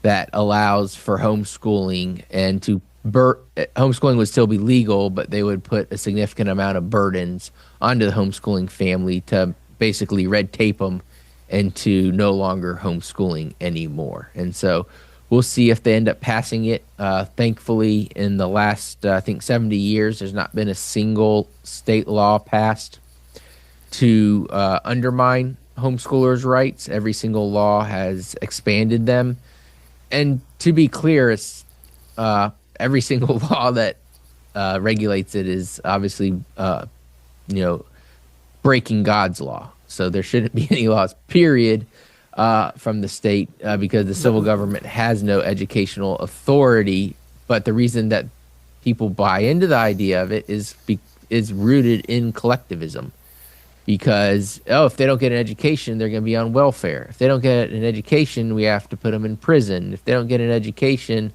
that allows for homeschooling and to homeschooling would still be legal, but they would put a significant amount of burdens onto the homeschooling family to basically red tape them into no longer homeschooling anymore. And so we'll see if they end up passing it. Thankfully, in the last, I think, 70 years, there's not been a single state law passed to undermine homeschoolers' rights. Every single law has expanded them. And to be clear, it's every single law that regulates it is obviously, breaking God's law. So there shouldn't be any laws, period, from the state because the civil government has no educational authority. But the reason that people buy into the idea of it is rooted in collectivism. Because, if they don't get an education, they're going to be on welfare. If they don't get an education, we have to put them in prison. If they don't get an education,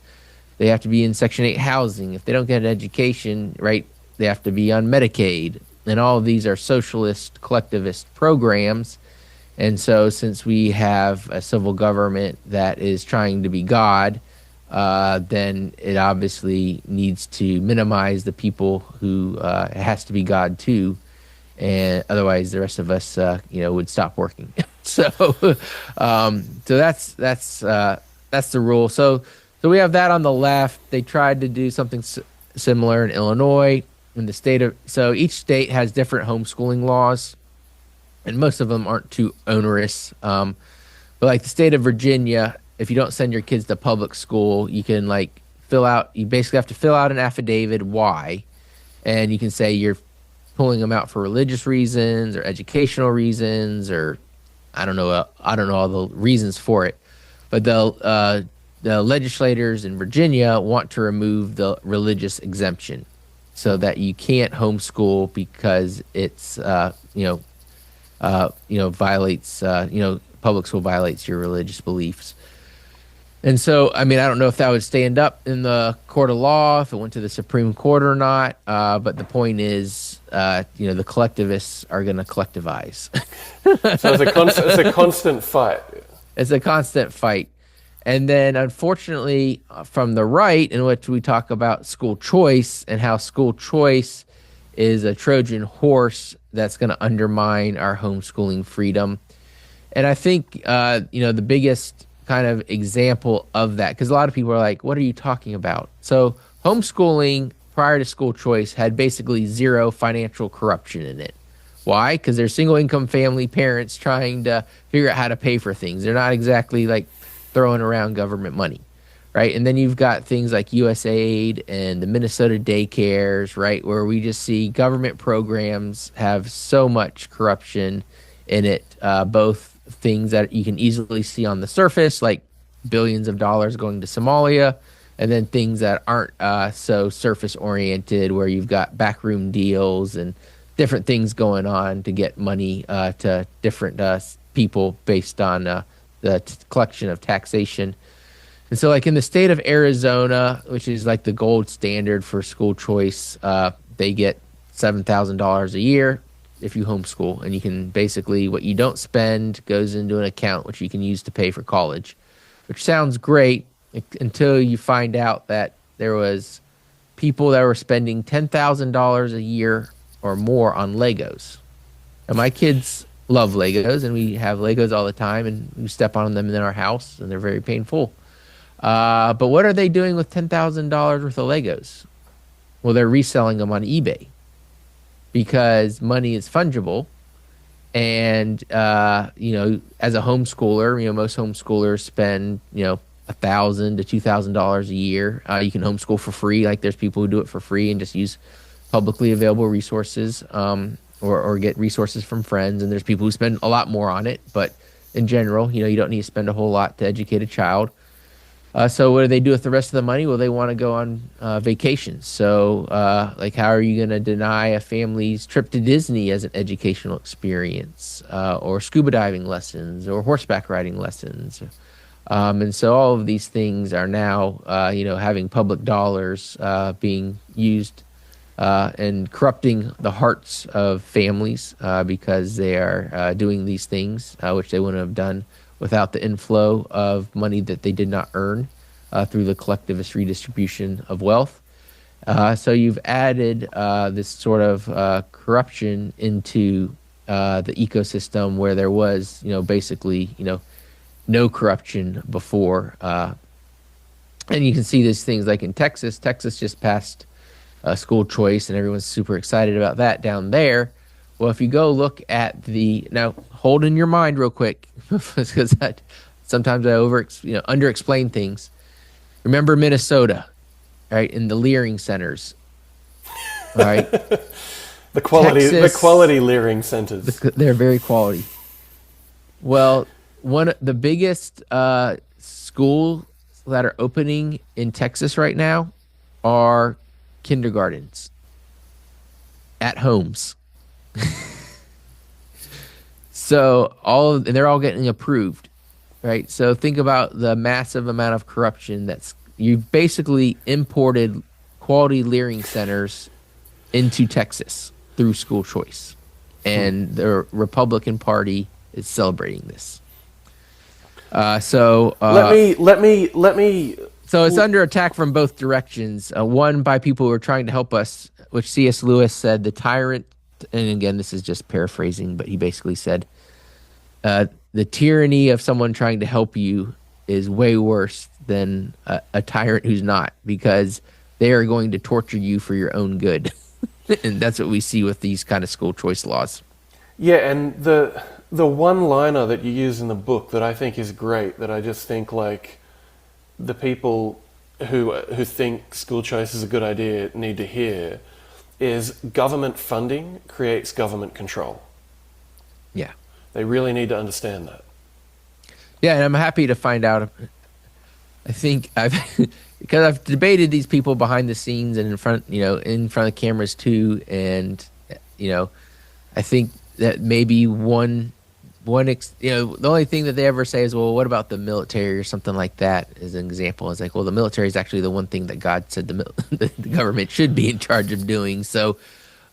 they have to be in Section 8 housing. If they don't get an education, right, they have to be on Medicaid. And all of these are socialist, collectivist programs. And so since we have a civil government that is trying to be God, then it obviously needs to minimize the people who it has to be God too. And otherwise, the rest of us, would stop working. So that's the rule. So we have that on the left. They tried to do something similar in Illinois. In the state of so each state has different homeschooling laws, and most of them aren't too onerous. But like the state of Virginia, if you don't send your kids to public school, you can you basically have to fill out an affidavit why, and you can say you're pulling them out for religious reasons or educational reasons or I don't know all the reasons for it, but the legislators in Virginia want to remove the religious exemption so that you can't homeschool because it's violates public school violates your religious beliefs. And so, I don't know if that would stand up in the court of law, if it went to the Supreme Court or not. But the point is, the collectivists are going to collectivize. So it's a constant fight. It's a constant fight. And then, unfortunately, from the right, in which we talk about school choice and how school choice is a Trojan horse that's going to undermine our homeschooling freedom. And I think, the biggest kind of example of that, because a lot of people are like, what are you talking about? So homeschooling prior to school choice had basically zero financial corruption in it. Why? Because they're single income family parents trying to figure out how to pay for things. They're not exactly like throwing around government money, right? And then you've got things like USAID and the Minnesota daycares, right, where we just see government programs have so much corruption in it, both things that you can easily see on the surface, like billions of dollars going to Somalia, and then things that aren't so surface oriented, where you've got backroom deals and different things going on to get money to different people based on the collection of taxation. And so like in the state of Arizona, which is like the gold standard for school choice, they get $7,000 a year if you homeschool, and you can basically, what you don't spend goes into an account which you can use to pay for college, which sounds great until you find out that there was people that were spending $10,000 a year or more on Legos. And my kids love Legos, and we have Legos all the time, and we step on them in our house, and they're very painful. But what are they doing with $10,000 worth of Legos? Well, they're reselling them on eBay, because money is fungible. And, as a homeschooler, most homeschoolers spend, $1,000 to $2,000 a year. You can homeschool for free. Like there's people who do it for free and just use publicly available resources. or get resources from friends. And there's people who spend a lot more on it, but in general, you don't need to spend a whole lot to educate a child. So what do they do with the rest of the money? Well, they want to go on vacations. So like, how are you going to deny a family's trip to Disney as an educational experience, or scuba diving lessons, or horseback riding lessons? And so all of these things are now, having public dollars being used and corrupting the hearts of families because they are doing these things, which they wouldn't have done without the inflow of money that they did not earn through the collectivist redistribution of wealth. So you've added this sort of corruption into the ecosystem where there was, basically, no corruption before. And you can see these things like in Texas. Texas just passed school choice, and everyone's super excited about that down there. Well, if you go look at now hold in your mind real quick, because sometimes I under-explain things. Remember Minnesota, right? In the Leering centers, right? the quality Leering centers. They're very quality. Well, one of the biggest schools that are opening in Texas right now are kindergartens at homes. So and they're all getting approved, right? So think about the massive amount of corruption you've basically imported quality Leering centers into Texas through school choice, and the Republican Party is celebrating this. Let me. So it's under attack from both directions. One, by people who are trying to help us, which C.S. Lewis said, the tyrant, and again, this is just paraphrasing, but he basically said, the tyranny of someone trying to help you is way worse than a tyrant who's not, because they are going to torture you for your own good. And that's what we see with these kind of school choice laws. Yeah, and the one-liner that you use in the book that I think is great, that I just think like the people who think school choice is a good idea need to hear, is government funding creates government control. Yeah. They really need to understand that. Yeah, and I'm happy to find out. I think because I've debated these people behind the scenes and in front of cameras too, and I think that maybe the only thing that they ever say is, well, what about the military or something like that, as an example. It's like, well, the military is actually the one thing that God said the government should be in charge of doing. So,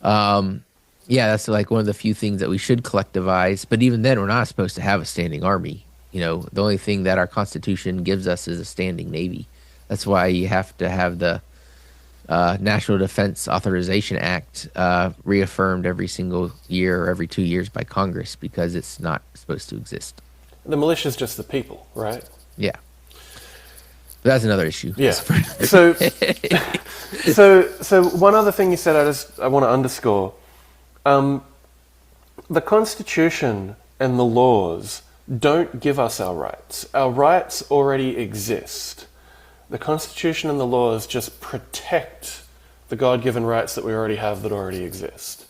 that's like one of the few things that we should collectivize. But even then, we're not supposed to have a standing army. The only thing that our Constitution gives us is a standing Navy. That's why you have to have the National Defense Authorization Act reaffirmed every single year or every 2 years by Congress, because it's not supposed to exist. The militia is just the people, right? Yeah. But that's another issue. Yeah. So one other thing you said, I want to underscore. The Constitution and the laws don't give us our rights. Our rights already exist. The Constitution and the laws just protect the God-given rights that we already have that already exist.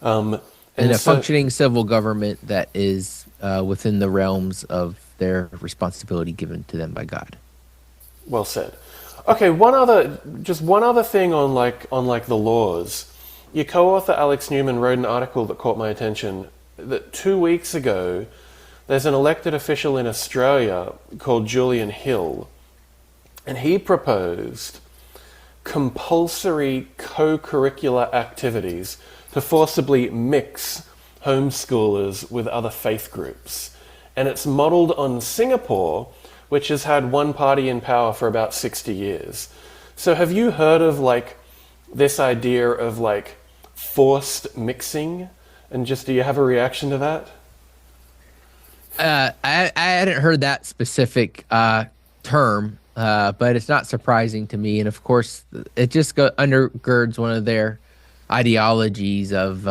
And a functioning civil government that is within the realms of their responsibility given to them by God. Well said. Okay, one other thing on the laws. Your co-author Alex Newman wrote an article that caught my attention that 2 weeks ago, there's an elected official in Australia called Julian Hill, and he proposed compulsory co-curricular activities to forcibly mix homeschoolers with other faith groups. And it's modeled on Singapore, which has had one party in power for about 60 years. So have you heard of this idea of forced mixing? And just, do you have a reaction to that? I hadn't heard that specific term, but it's not surprising to me. And of course, it just undergirds one of their ideologies of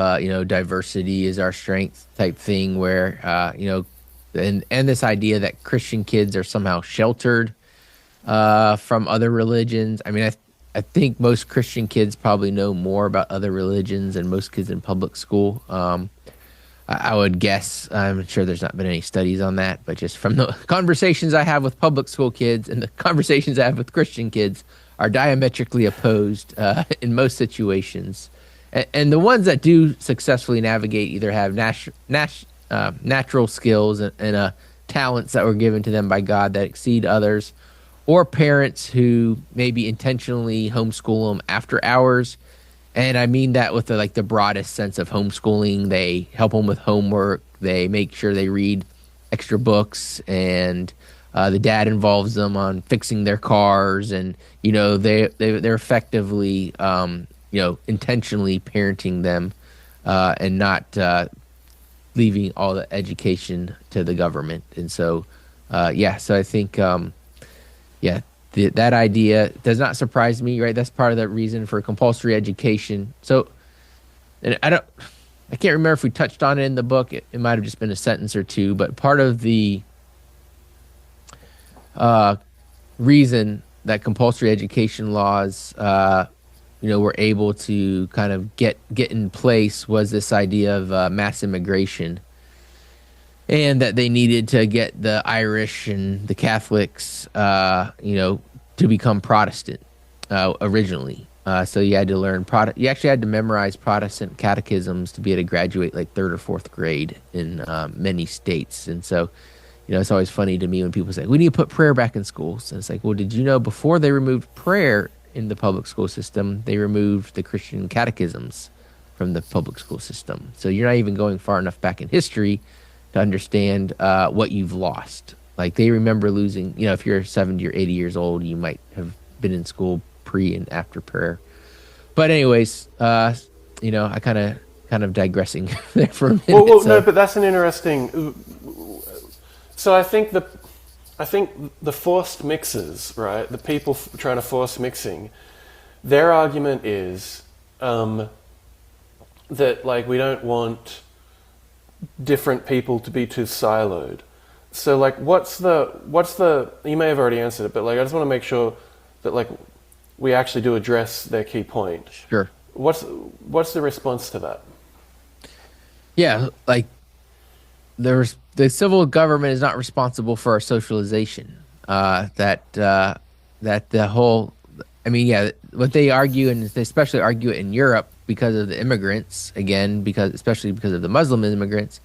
diversity is our strength type thing, where and this idea that Christian kids are somehow sheltered from other religions. I mean, I think most Christian kids probably know more about other religions than most kids in public school. I would guess. I'm sure there's not been any studies on that, but just from the conversations I have with public school kids and the conversations I have with Christian kids are diametrically opposed in most situations. And the ones that do successfully navigate either have natural skills and talents that were given to them by God that exceed others, or parents who maybe intentionally homeschool them after hours. And I mean that with the broadest sense of homeschooling. They help them with homework. They make sure they read extra books, and the dad involves them on fixing their cars, and they're effectively intentionally parenting them, and not leaving all the education to the government. And so so I think that idea does not surprise me, right? That's part of the reason for compulsory education. So, and I can't remember if we touched on it in the book. It might have just been a sentence or two, but part of the reason that compulsory education laws, were able to kind of get in place was this idea of mass immigration, and that they needed to get the Irish and the Catholics, to become Protestant originally. So you had to learn you actually had to memorize Protestant catechisms to be able to graduate like third or fourth grade in many states. And so, it's always funny to me when people say, we need to put prayer back in schools. And it's like, well, did you know before they removed prayer in the public school system, they removed the Christian catechisms from the public school system? So you're not even going far enough back in history to understand what you've lost. Like, they remember losing, if you're 70 or 80 years old, you might have been in school pre and after prayer. But anyways, I kind of digressing there for a minute. Well, no, but that's an interesting. So I think the forced mixers, right? The people trying to force mixing, their argument is that we don't want different people to be too siloed. So what's the you may have already answered it, but I just want to make sure that we actually do address their key point. Sure. What's the response to that? Yeah, the civil government is not responsible for our socialization. That the whole, what they argue, and they especially argue it in Europe because of the immigrants, again, especially because of the Muslim immigrants,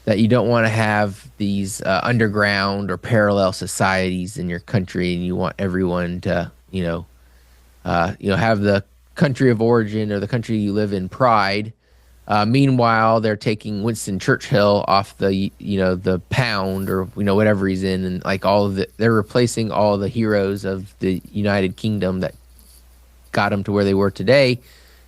that you don't want to have these underground or parallel societies in your country, and you want everyone to, have the country of origin or the country you live in pride. Meanwhile, they're taking Winston Churchill off the pound, or whatever he's in, and they're replacing all the heroes of the United Kingdom that got them to where they were today,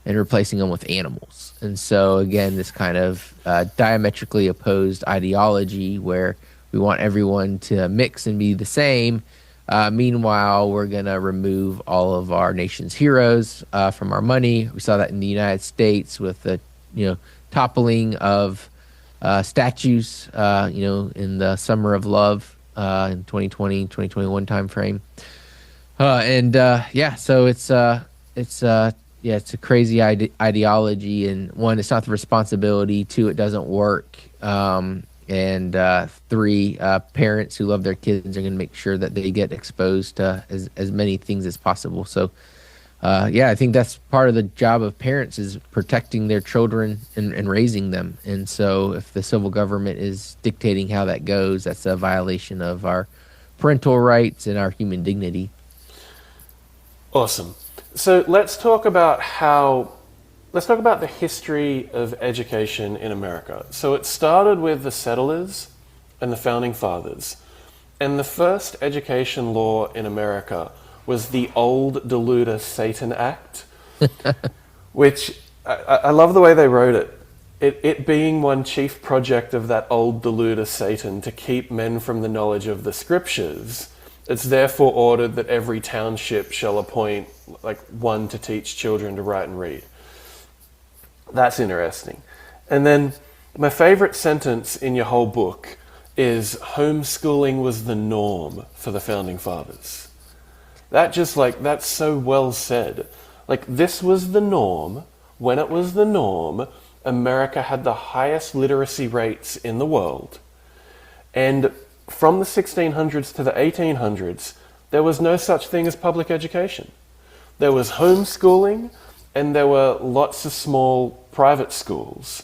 and replacing them with animals. And so again, this kind of diametrically opposed ideology where we want everyone to mix and be the same. Meanwhile, we're going to remove all of our nation's heroes from our money. We saw that in the United States with the toppling of statues, in the Summer of Love in 2020, 2021 timeframe. So it's a crazy ideology, and one, it's not the responsibility. Two, it doesn't work. And three, parents who love their kids are going to make sure that they get exposed to as many things as possible. So, I think that's part of the job of parents, is protecting their children and raising them. And so if the civil government is dictating how that goes, that's a violation of our parental rights and our human dignity. Awesome. So let's talk about the history of education in America. So it started with the settlers and the founding fathers. And the first education law in America was the Old Deluder Satan Act, which I love the way they wrote it. It being one chief project of that old deluder Satan to keep men from the knowledge of the scriptures, it's therefore ordered that every township shall appoint one to teach children to write and read. That's interesting. And then my favorite sentence in your whole book is homeschooling was the norm for the founding fathers. That's so well said. Like, this was the norm. When it was the norm, America had the highest literacy rates in the world. And from the 1600s to the 1800s, there was no such thing as public education. There was homeschooling, and there were lots of small private schools.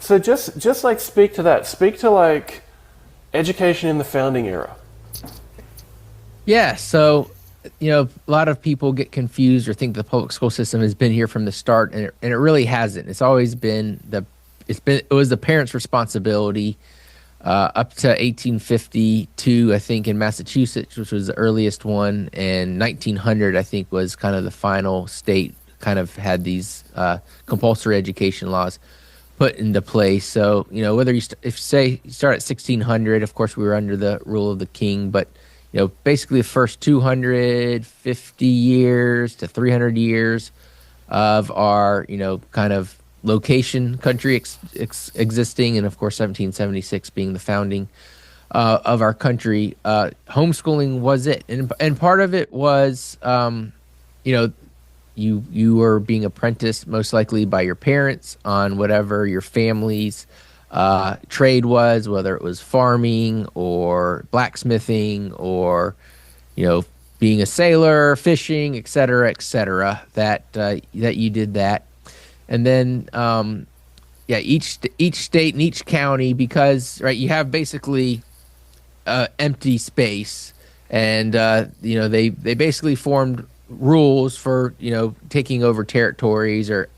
So just like speak to that. Speak to like education in the founding era. Yeah, so a lot of people get confused or think the public school system has been here from the start, and it really hasn't. It's always been it was the parents' responsibility up to 1852, I think, in Massachusetts, which was the earliest one, and 1900, I think, was kind of the final state kind of had these compulsory education laws put into place. So, whether if say you start at 1600, of course, we were under the rule of the king, but basically the first 250 years to 300 years of our, kind of location country existing, and of course 1776 being the founding of our country, homeschooling was it, and part of it was, you were being apprenticed most likely by your parents on whatever your family's trade was, whether it was farming or blacksmithing or, being a sailor, fishing, et cetera, that you did that. And then, each state and each county, because, right, you have basically empty space, and, they basically formed rules for, taking over territories or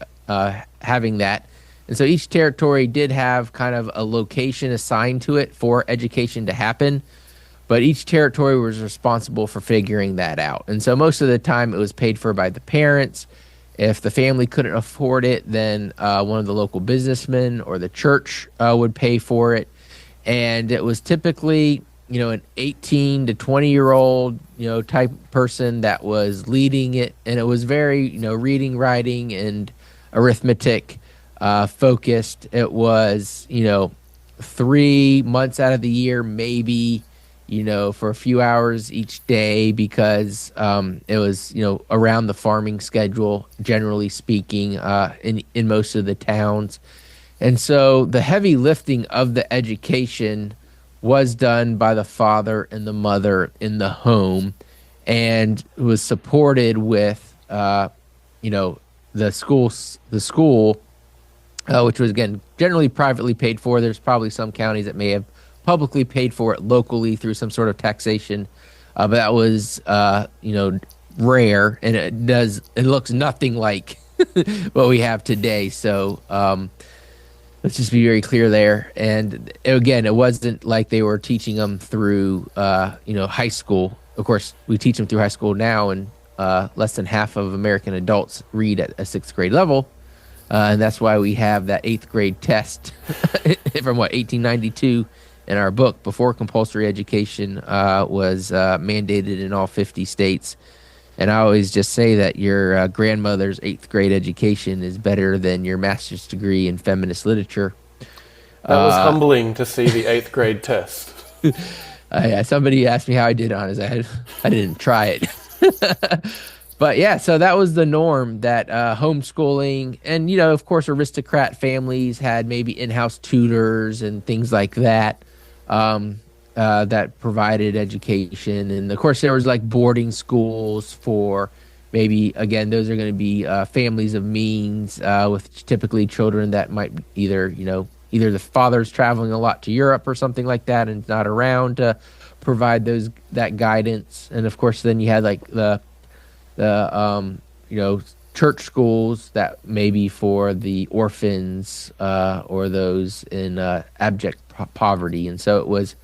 having that. And so each territory did have kind of a location assigned to it for education to happen, but each territory was responsible for figuring that out. And so most of the time it was paid for by the parents. If the family couldn't afford it, then one of the local businessmen or the church would pay for it. And it was typically, an 18 to 20-year-old, type person that was leading it. And it was very, reading, writing, and arithmetic focused. It was, 3 months out of the year, maybe, for a few hours each day, because it was, around the farming schedule, generally speaking, in most of the towns. And so the heavy lifting of the education was done by the father and the mother in the home, and was supported with, the school, which was, again, generally privately paid for. There's probably some counties that may have publicly paid for it locally through some sort of taxation, but that was, rare, and it looks nothing like what we have today. So let's just be very clear there. And again, it wasn't like they were teaching them through, high school. Of course, we teach them through high school now, and less than half of American adults read at a 6th grade level. And that's why we have that 8th grade test from 1892 in our book, before compulsory education was mandated in all 50 states. And I always just say that your grandmother's 8th grade education is better than your master's degree in feminist literature. That was humbling to see the 8th grade test. Somebody asked me how I did on it. I didn't try it. But yeah, so that was the norm, that homeschooling, and, of course, aristocrat families had maybe in-house tutors and things like that, that provided education. And of course, there was like boarding schools for maybe, again, those are going to be families of means, with typically children that might either the father's traveling a lot to Europe or something like that and not around to provide that guidance. And of course, then you had like the church schools that maybe for the orphans or those in abject poverty. And so it was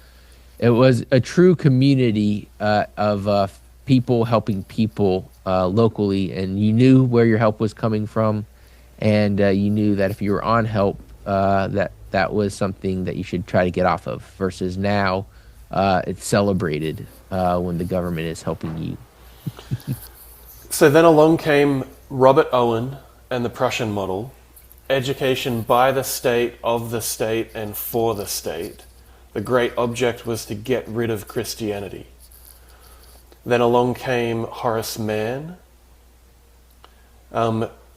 a true community of people helping people locally, and you knew where your help was coming from, and you knew that if you were on help, that was something that you should try to get off of, versus now it's celebrated when the government is helping you. So then along came Robert Owen and the Prussian model, education by the state, of the state, and for the state. The great object was to get rid of Christianity. Then along came Horace Mann.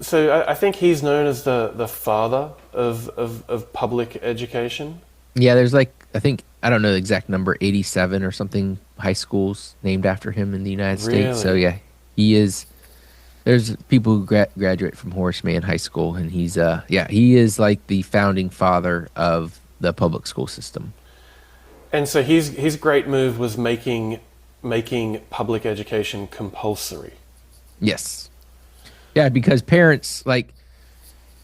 So I think he's known as the father of public education. Yeah, there's like I think I don't know the exact number, 87 or something high schools named after him in the United States. So Really? yeah, he is. There's people who graduate from Horace Mann High School, and he's yeah, he is like the founding father of the public school system. And so his great move was making public education compulsory. Yes. Yeah, because parents like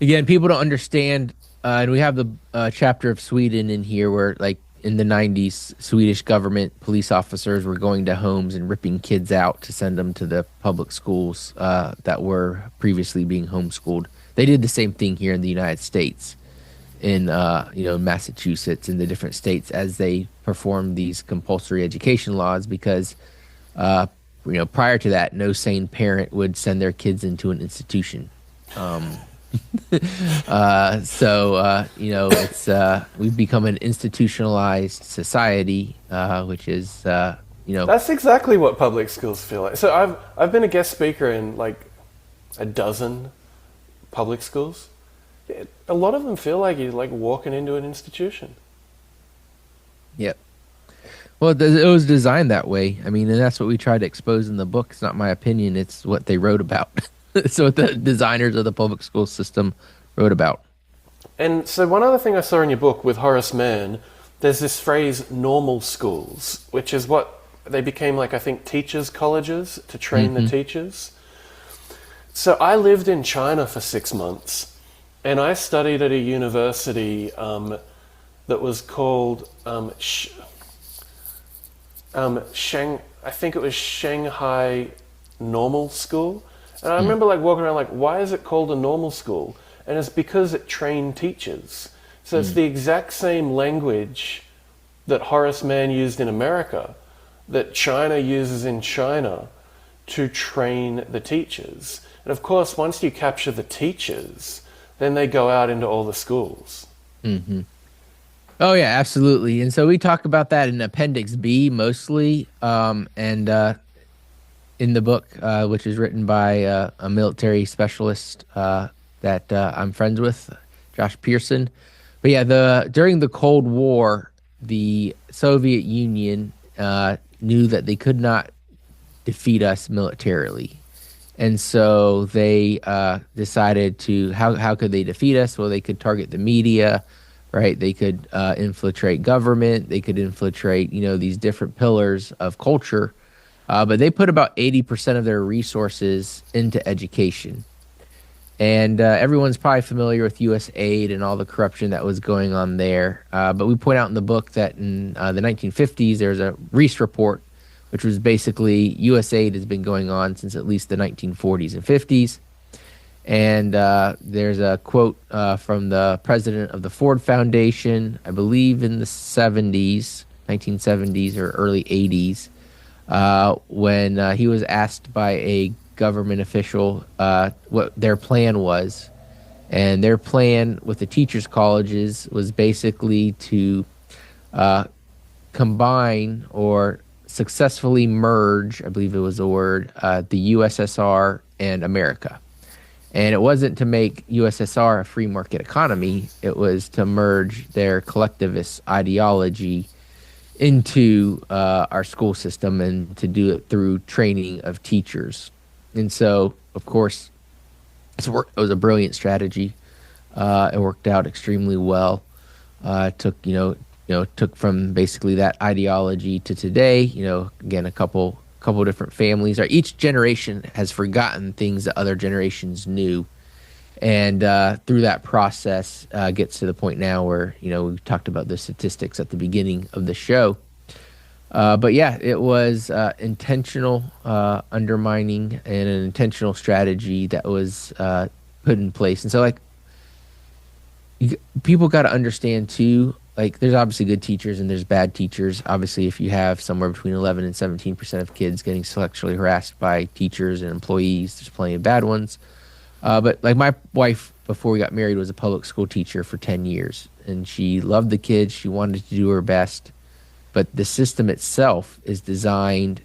again, people don't understand, and we have the chapter of Sweden in here where like in the 90s, Swedish government police officers were going to homes and ripping kids out to send them to the public schools that were previously being homeschooled. They did the same thing here in the United States, in Massachusetts, in the different states as they performed these compulsory education laws because uh, prior to that, no sane parent would send their kids into an institution. Um, it's we've become an institutionalized society, which is That's exactly what public schools feel like. So I've been a guest speaker in like a dozen public schools. A lot of them feel like you're like walking into an institution. yep. Well, it was designed that way. I mean, and that's what we try to expose in the book. It's not my opinion; it's what they wrote about. It's what the designers of the public school system wrote about. And so one other thing I saw in your book with Horace Mann, there's this phrase normal schools, which is what they became like I think teachers' colleges to train the Hmm. teachers. So I lived in China for 6 months, and I studied at a university that was called I think it was Shanghai Normal School. And I remember like walking around like, why is it called a normal school? And it's because it trained teachers. So it's Mm. the exact same language that Horace Mann used in America, that China uses in China to train the teachers. And of course, once you capture the teachers, then they go out into all the schools. Hmm. Oh yeah, absolutely. And so we talk about that in Appendix B mostly, and in the book, which is written by a military specialist that I'm friends with, Josh Pearson. But yeah, the during the Cold War, the Soviet Union knew that they could not defeat us militarily, and so they decided to how could they defeat us? Well, they could target the media, right? They could infiltrate government. They could infiltrate these different pillars of culture, but they put about 80% of their resources into education. And everyone's probably familiar with U.S. aid and all the corruption that was going on there. But we point out in the book that in the 1950s, there's a Reese report, which was basically U.S. aid has been going on since at least the 1940s and 50s. And there's a quote from the president of the Ford Foundation, I believe in the 70s, 1970s or early 80s, when he was asked by a government official what their plan was. And their plan with the teachers' colleges was basically to combine or successfully merge, I believe it was the word, the USSR and America. And it wasn't to make USSR a free market economy. It was to merge their collectivist ideology into our school system and to do it through training of teachers. And so, of course, it was a brilliant strategy. It worked out extremely well. Took from basically that ideology to today. Again, a couple different families. Or each generation has forgotten things that other generations knew, and through that process, gets to the point now where we talked about the statistics at the beginning of the show. But yeah, it was intentional undermining and an intentional strategy that was put in place. And so, like, people got to understand too. Like, there's obviously good teachers and there's bad teachers. Obviously, if you have somewhere between 11 and 17% of kids getting sexually harassed by teachers and employees, there's plenty of bad ones. But like my wife, before we got married, was a public school teacher for 10 years, and she loved the kids. She wanted to do her best. But the system itself is designed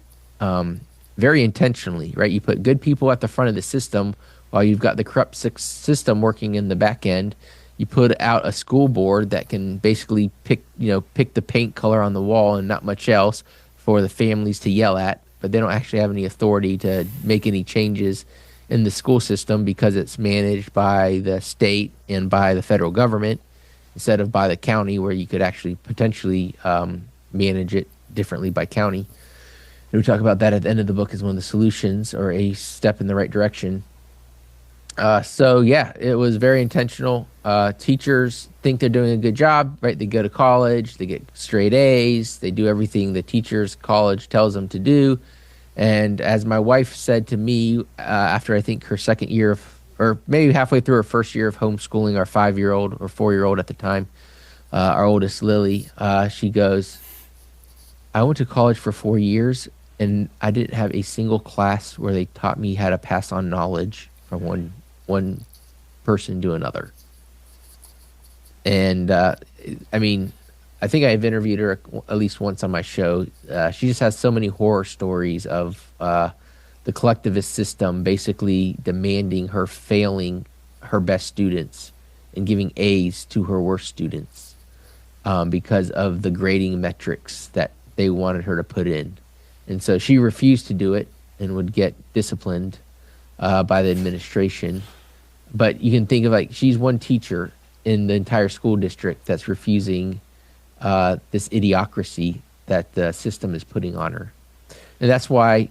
very intentionally, right? You put good people at the front of the system while you've got the corrupt system working in the back end. You put out a school board that can basically pick the paint color on the wall and not much else for the families to yell at, but they don't actually have any authority to make any changes in the school system because it's managed by the state and by the federal government instead of by the county, where you could actually potentially manage it differently by county. And we talk about that at the end of the book as one of the solutions, or a step in the right direction. So yeah, it was very intentional. Teachers think they're doing a good job, right? They go to college, they get straight A's, they do everything the teacher's college tells them to do. And as my wife said to me, after I think her second year or maybe halfway through her first year of homeschooling our 5-year-old or 4-year-old at the time, our oldest Lily, she goes, I went to college for 4 years and I didn't have a single class where they taught me how to pass on knowledge from one person to another. And I mean, I think I've interviewed her at least once on my show. She just has so many horror stories of the collectivist system basically demanding her failing her best students and giving A's to her worst students because of the grading metrics that they wanted her to put in. And so she refused to do it and would get disciplined by the administration. But you can think of, like, she's one teacher in the entire school district that's refusing this idiocracy that the system is putting on her. And that's why,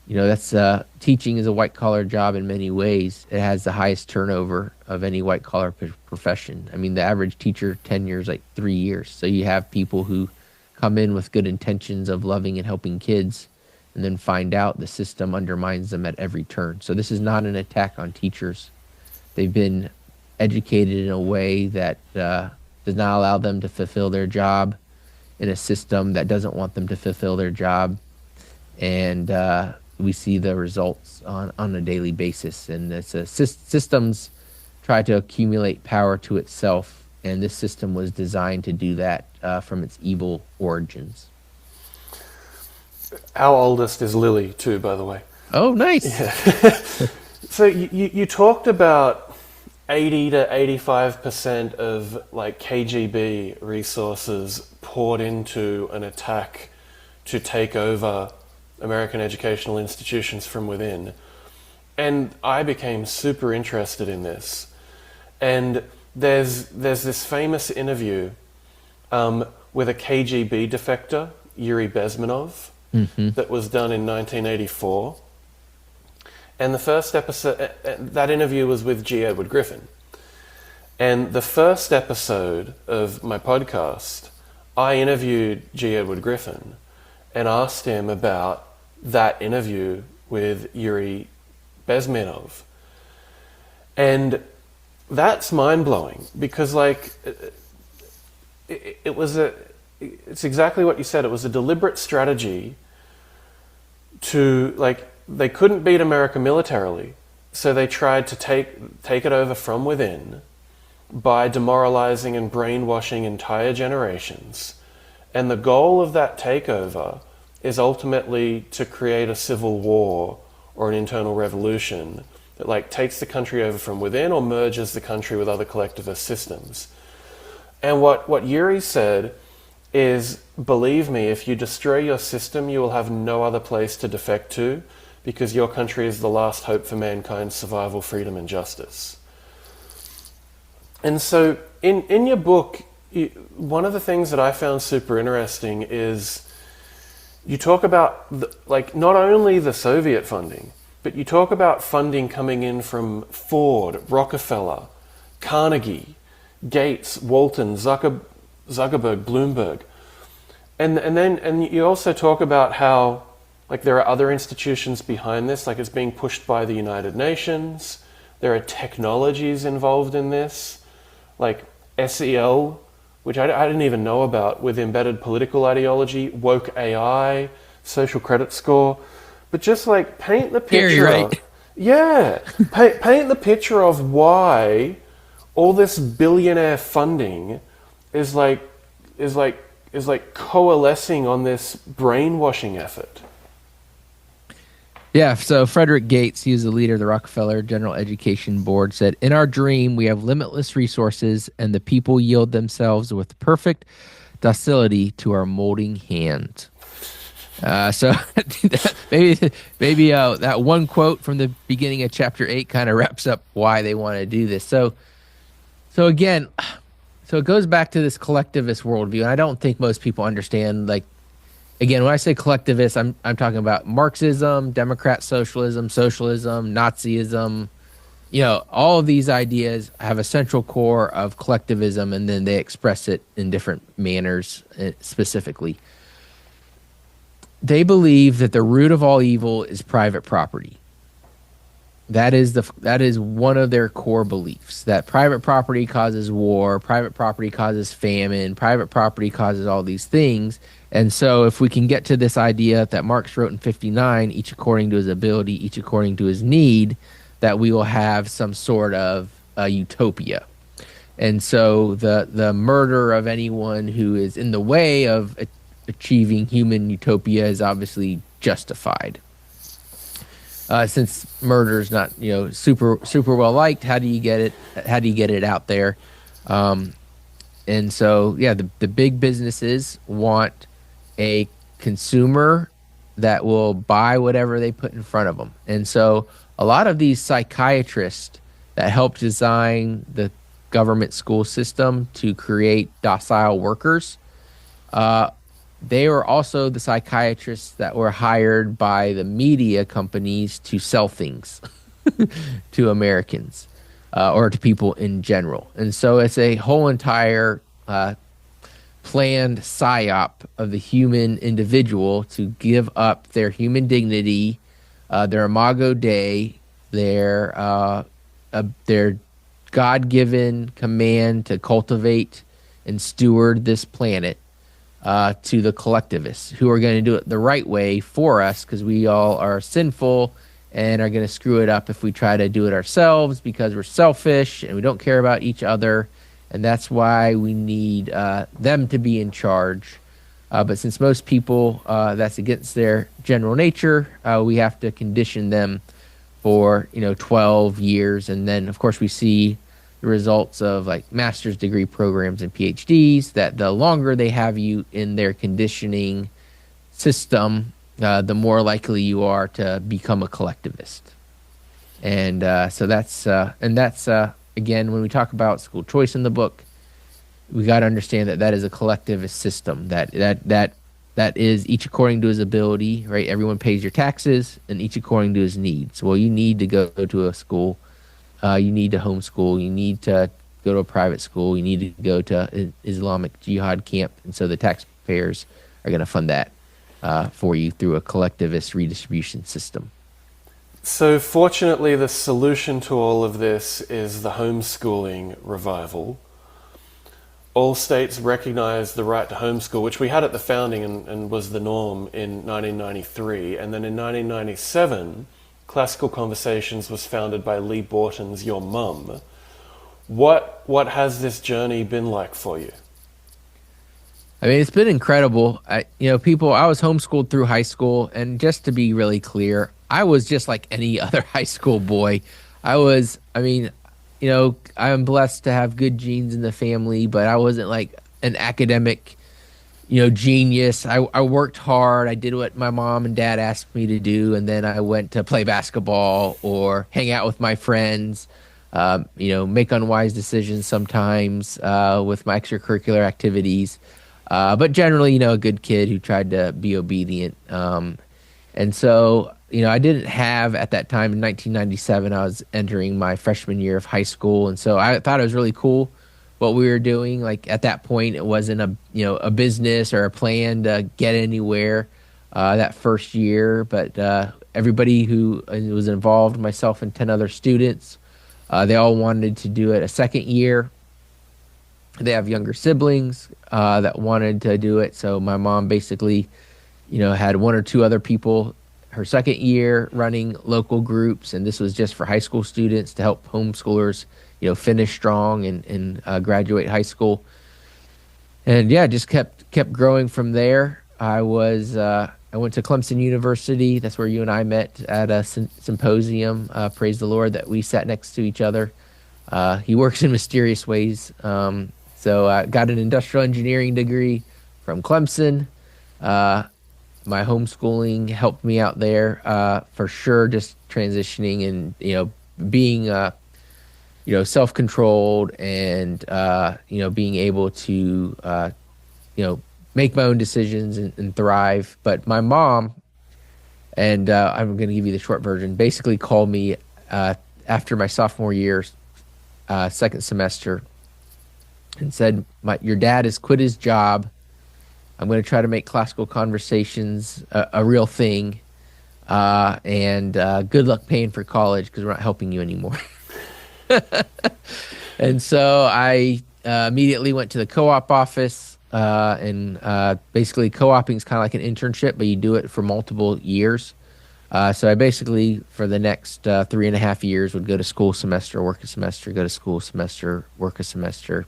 that's teaching is a white collar job in many ways. It has the highest turnover of any white collar profession. I mean, the average teacher tenure is like 3 years. So you have people who come in with good intentions of loving and helping kids, and then find out the system undermines them at every turn. So this is not an attack on teachers. They've been educated in a way that does not allow them to fulfill their job in a system that doesn't want them to fulfill their job. And we see the results on a daily basis. And it's systems try to accumulate power to itself, and this system was designed to do that from its evil origins. Our oldest is Lily too, by the way. Oh, nice. Yeah. So you talked about 80 to 85% of like KGB resources poured into an attack to take over American educational institutions from within. And I became super interested in this. And there's this famous interview with a KGB defector, Yuri Bezmenov, that was done in 1984. And the first episode, that interview was with G. Edward Griffin. And the first episode of my podcast, I interviewed G. Edward Griffin and asked him about that interview with Yuri Bezmenov. And that's mind-blowing because, like, it's exactly what you said. It was a deliberate strategy to, like, they couldn't beat America militarily, so they tried to take it over from within by demoralizing and brainwashing entire generations. And the goal of that takeover is ultimately to create a civil war or an internal revolution that, like, takes the country over from within or merges the country with other collectivist systems. And what Yuri said is, believe me, if you destroy your system, you will have no other place to defect to, because your country is the last hope for mankind's survival, freedom, and justice. And so in your book, one of the things that I found super interesting is you talk about, not only the Soviet funding, but you talk about funding coming in from Ford, Rockefeller, Carnegie, Gates, Walton, Zuckerberg, Bloomberg. And you also talk about how, like, there are other institutions behind this, like it's being pushed by the United Nations. There are technologies involved in this, like SEL, which I didn't even know about, with embedded political ideology, woke AI, social credit score. But just, like, paint the picture right. paint the picture of why all this billionaire funding is coalescing on this brainwashing effort. Yeah, so Frederick Gates, he was the leader of the Rockefeller General Education Board, said, "In our dream, we have limitless resources, and the people yield themselves with perfect docility to our molding hands." So maybe that one quote from the beginning of chapter 8 kind of wraps up why they want to do this. So again, so it goes back to this collectivist worldview, and I don't think most people understand. Like, again, when I say collectivist, I'm talking about Marxism, Democrat socialism, socialism, Nazism. All of these ideas have a central core of collectivism, and then they express it in different manners specifically. They believe that the root of all evil is private property. That is one of their core beliefs, that private property causes war, private property causes famine, private property causes all these things. And so if we can get to this idea that Marx wrote in 59, each according to his ability, each according to his need, that we will have some sort of utopia. And so the murder of anyone who is in the way of achieving human utopia is obviously justified. Since murder is not super well liked, how do you get it? How do you get it out there? And so the big businesses want a consumer that will buy whatever they put in front of them. And so a lot of these psychiatrists that helped design the government school system to create docile workers, they were also the psychiatrists that were hired by the media companies to sell things to Americans or to people in general. And so it's a whole entire planned psyop of the human individual to give up their human dignity, their imago Dei, their God-given command to cultivate and steward this planet, to the collectivists who are going to do it the right way for us, because we all are sinful and are going to screw it up if we try to do it ourselves, because we're selfish and we don't care about each other. And that's why we need them to be in charge. But since most people, that's against their general nature, we have to condition them for 12 years. And then, of course, we see the results of like master's degree programs and PhDs, that the longer they have you in their conditioning system, the more likely you are to become a collectivist. And so that's again, when we talk about school choice in the book, we got to understand that is a collectivist system, that is each according to his ability, right? Everyone pays your taxes, and each according to his needs. Well, you need to go to a school. You need to homeschool. You need to go to a private school. You need to go to an Islamic jihad camp. And so the taxpayers are going to fund that for you through a collectivist redistribution system. So fortunately, the solution to all of this is the homeschooling revival. All states recognized the right to homeschool, which we had at the founding and was the norm in 1993. And then in 1997... Classical Conversations was founded by Lee Bortins, your mum. What has this journey been like for you? I mean, it's been incredible. I was homeschooled through high school, and just to be really clear, I was just like any other high school boy. I'm blessed to have good genes in the family, but I wasn't like an academic genius. I worked hard. I did what my mom and dad asked me to do, and then I went to play basketball or hang out with my friends, make unwise decisions sometimes with my extracurricular activities. But generally, a good kid who tried to be obedient. And so, I didn't have, at that time in 1997, I was entering my freshman year of high school. And so I thought it was really cool what we were doing. Like at that point, it wasn't a business or a plan to get anywhere that first year, but everybody who was involved, myself and 10 other students, they all wanted to do it a second year. They have younger siblings that wanted to do it. So my mom basically, had one or two other people her second year running local groups, and this was just for high school students to help homeschoolers finish strong and graduate high school. And just kept growing from there. I was I went to Clemson University. That's where you and I met at a symposium. Praise the Lord that we sat next to each other. He works in mysterious ways. So I got an industrial engineering degree from Clemson. My homeschooling helped me out there for sure. Just transitioning and being self-controlled and being able to make my own decisions and thrive. But my mom, and I'm going to give you the short version, basically called me after my sophomore year, second semester, and said, "Your dad has quit his job. I'm going to try to make classical conversations a real thing, and good luck paying for college because we're not helping you anymore." And so I immediately went to the co-op office, and basically co-oping is kind of like an internship, but you do it for multiple years. So I basically, for the next 3.5 years, would go to school semester, work a semester, go to school semester, work a semester.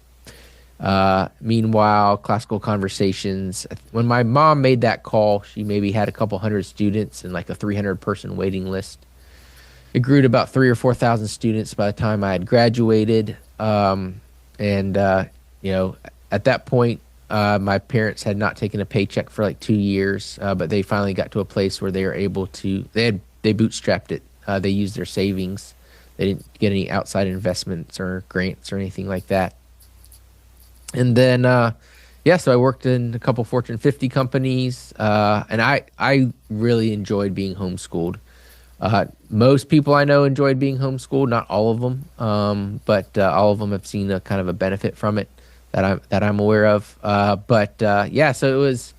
Meanwhile, classical conversations, when my mom made that call, she maybe had a couple hundred students and like a 300-person waiting list. It grew to about 3,000 or 4,000 students by the time I had graduated. At that point, my parents had not taken a paycheck for like 2 years, but they finally got to a place where they were able to, they bootstrapped it. They used their savings. They didn't get any outside investments or grants or anything like that. And then, so I worked in a couple Fortune 50 companies, and I really enjoyed being homeschooled. Most people I know enjoyed being homeschooled, not all of them, but all of them have seen a kind of a benefit from it that I'm aware of. So it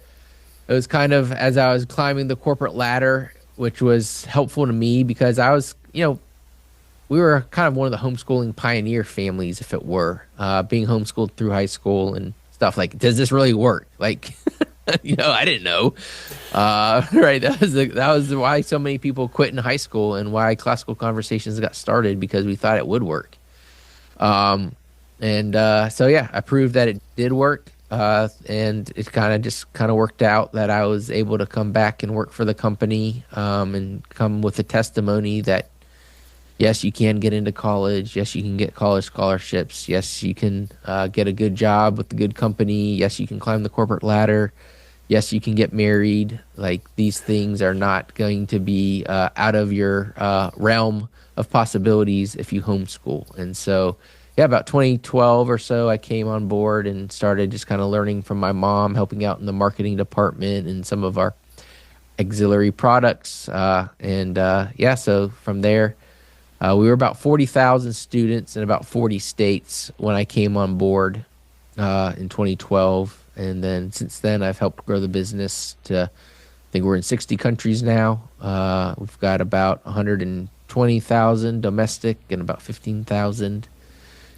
was kind of as I was climbing the corporate ladder, which was helpful to me because I was, we were kind of one of the homeschooling pioneer families, if it were, being homeschooled through high school and stuff. Like, does this really work? Like, I didn't know. Right. That was why so many people quit in high school and why classical conversations got started, because we thought it would work. I proved that it did work. And it kind of worked out that I was able to come back and work for the company, and come with a testimony that, yes, you can get into college. Yes, you can get college scholarships. Yes, you can get a good job with a good company. Yes, you can climb the corporate ladder. Yes, you can get married. Like, these things are not going to be out of your realm of possibilities if you homeschool. And so, about 2012 or so, I came on board and started just kind of learning from my mom, helping out in the marketing department and some of our auxiliary products. So from there, we were about 40,000 students in about 40 states when I came on board in 2012. And then since then, I've helped grow the business to, I think we're in 60 countries now. We've got about 120,000 domestic and about 15,000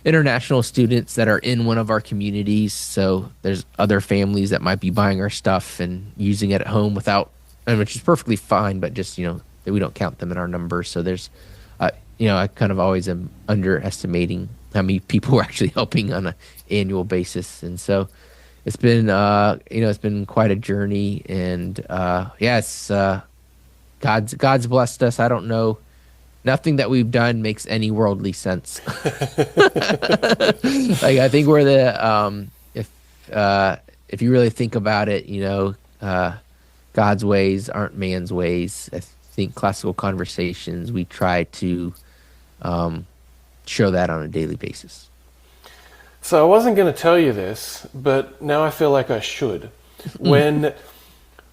international students that are in one of our communities. So there's other families that might be buying our stuff and using it at home which is perfectly fine, but just, we don't count them in our numbers. So there's, I kind of always am underestimating how many people we're actually helping on an annual basis. And so it's been, it's been quite a journey, and God's blessed us. I don't know. Nothing that we've done makes any worldly sense. Like, I think we're the if you really think about it, God's ways aren't man's ways. I think classical conversations, we try to show that on a daily basis. So I wasn't going to tell you this, but now I feel like I should. When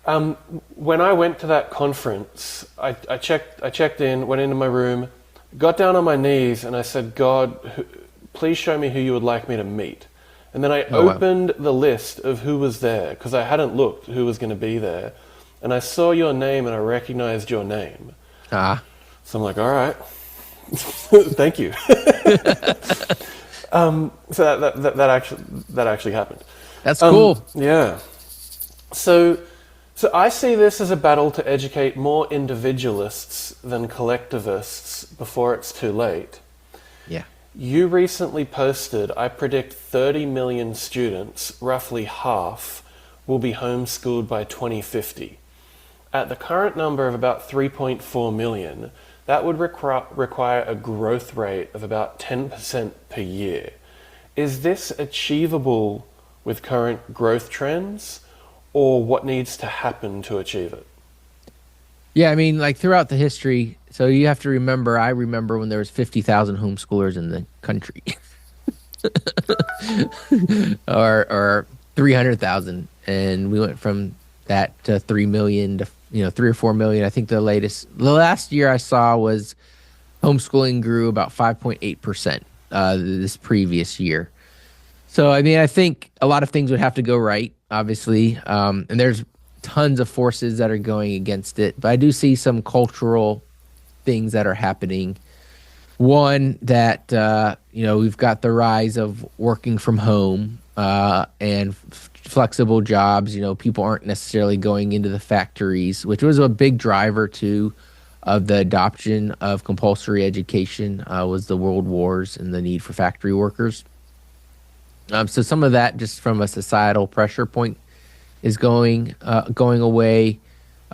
I went to that conference, I checked in, went into my room, got down on my knees, and I said, "God, please show me who you would like me to meet." And then I opened the list of who was there, because I hadn't looked who was going to be there. And I saw your name, and I recognized your name. So I'm like, all right, thank you. So that actually happened. That's cool. Yeah. So I see this as a battle to educate more individualists than collectivists before it's too late. Yeah. You recently posted, I predict 30 million students, roughly half, will be homeschooled by 2050. At the current number of about 3.4 million, that would require a growth rate of about 10% per year. Is this achievable with current growth trends, or what needs to happen to achieve it? Yeah, I mean, like throughout the history, so you have to remember, I remember when there was 50,000 homeschoolers in the country. or 300,000, and we went from that to 3 million to 3 or 4 million. I think the last year I saw was homeschooling grew about 5.8% this previous year. So I mean, I think a lot of things would have to go right, obviously, and there's tons of forces that are going against it, but I do see some cultural things that are happening. One, that we've got the rise of working from home and flexible jobs. People aren't necessarily going into the factories, which was a big driver too of the adoption of compulsory education. Was the world wars and the need for factory workers. So some of that, just from a societal pressure point, is going away.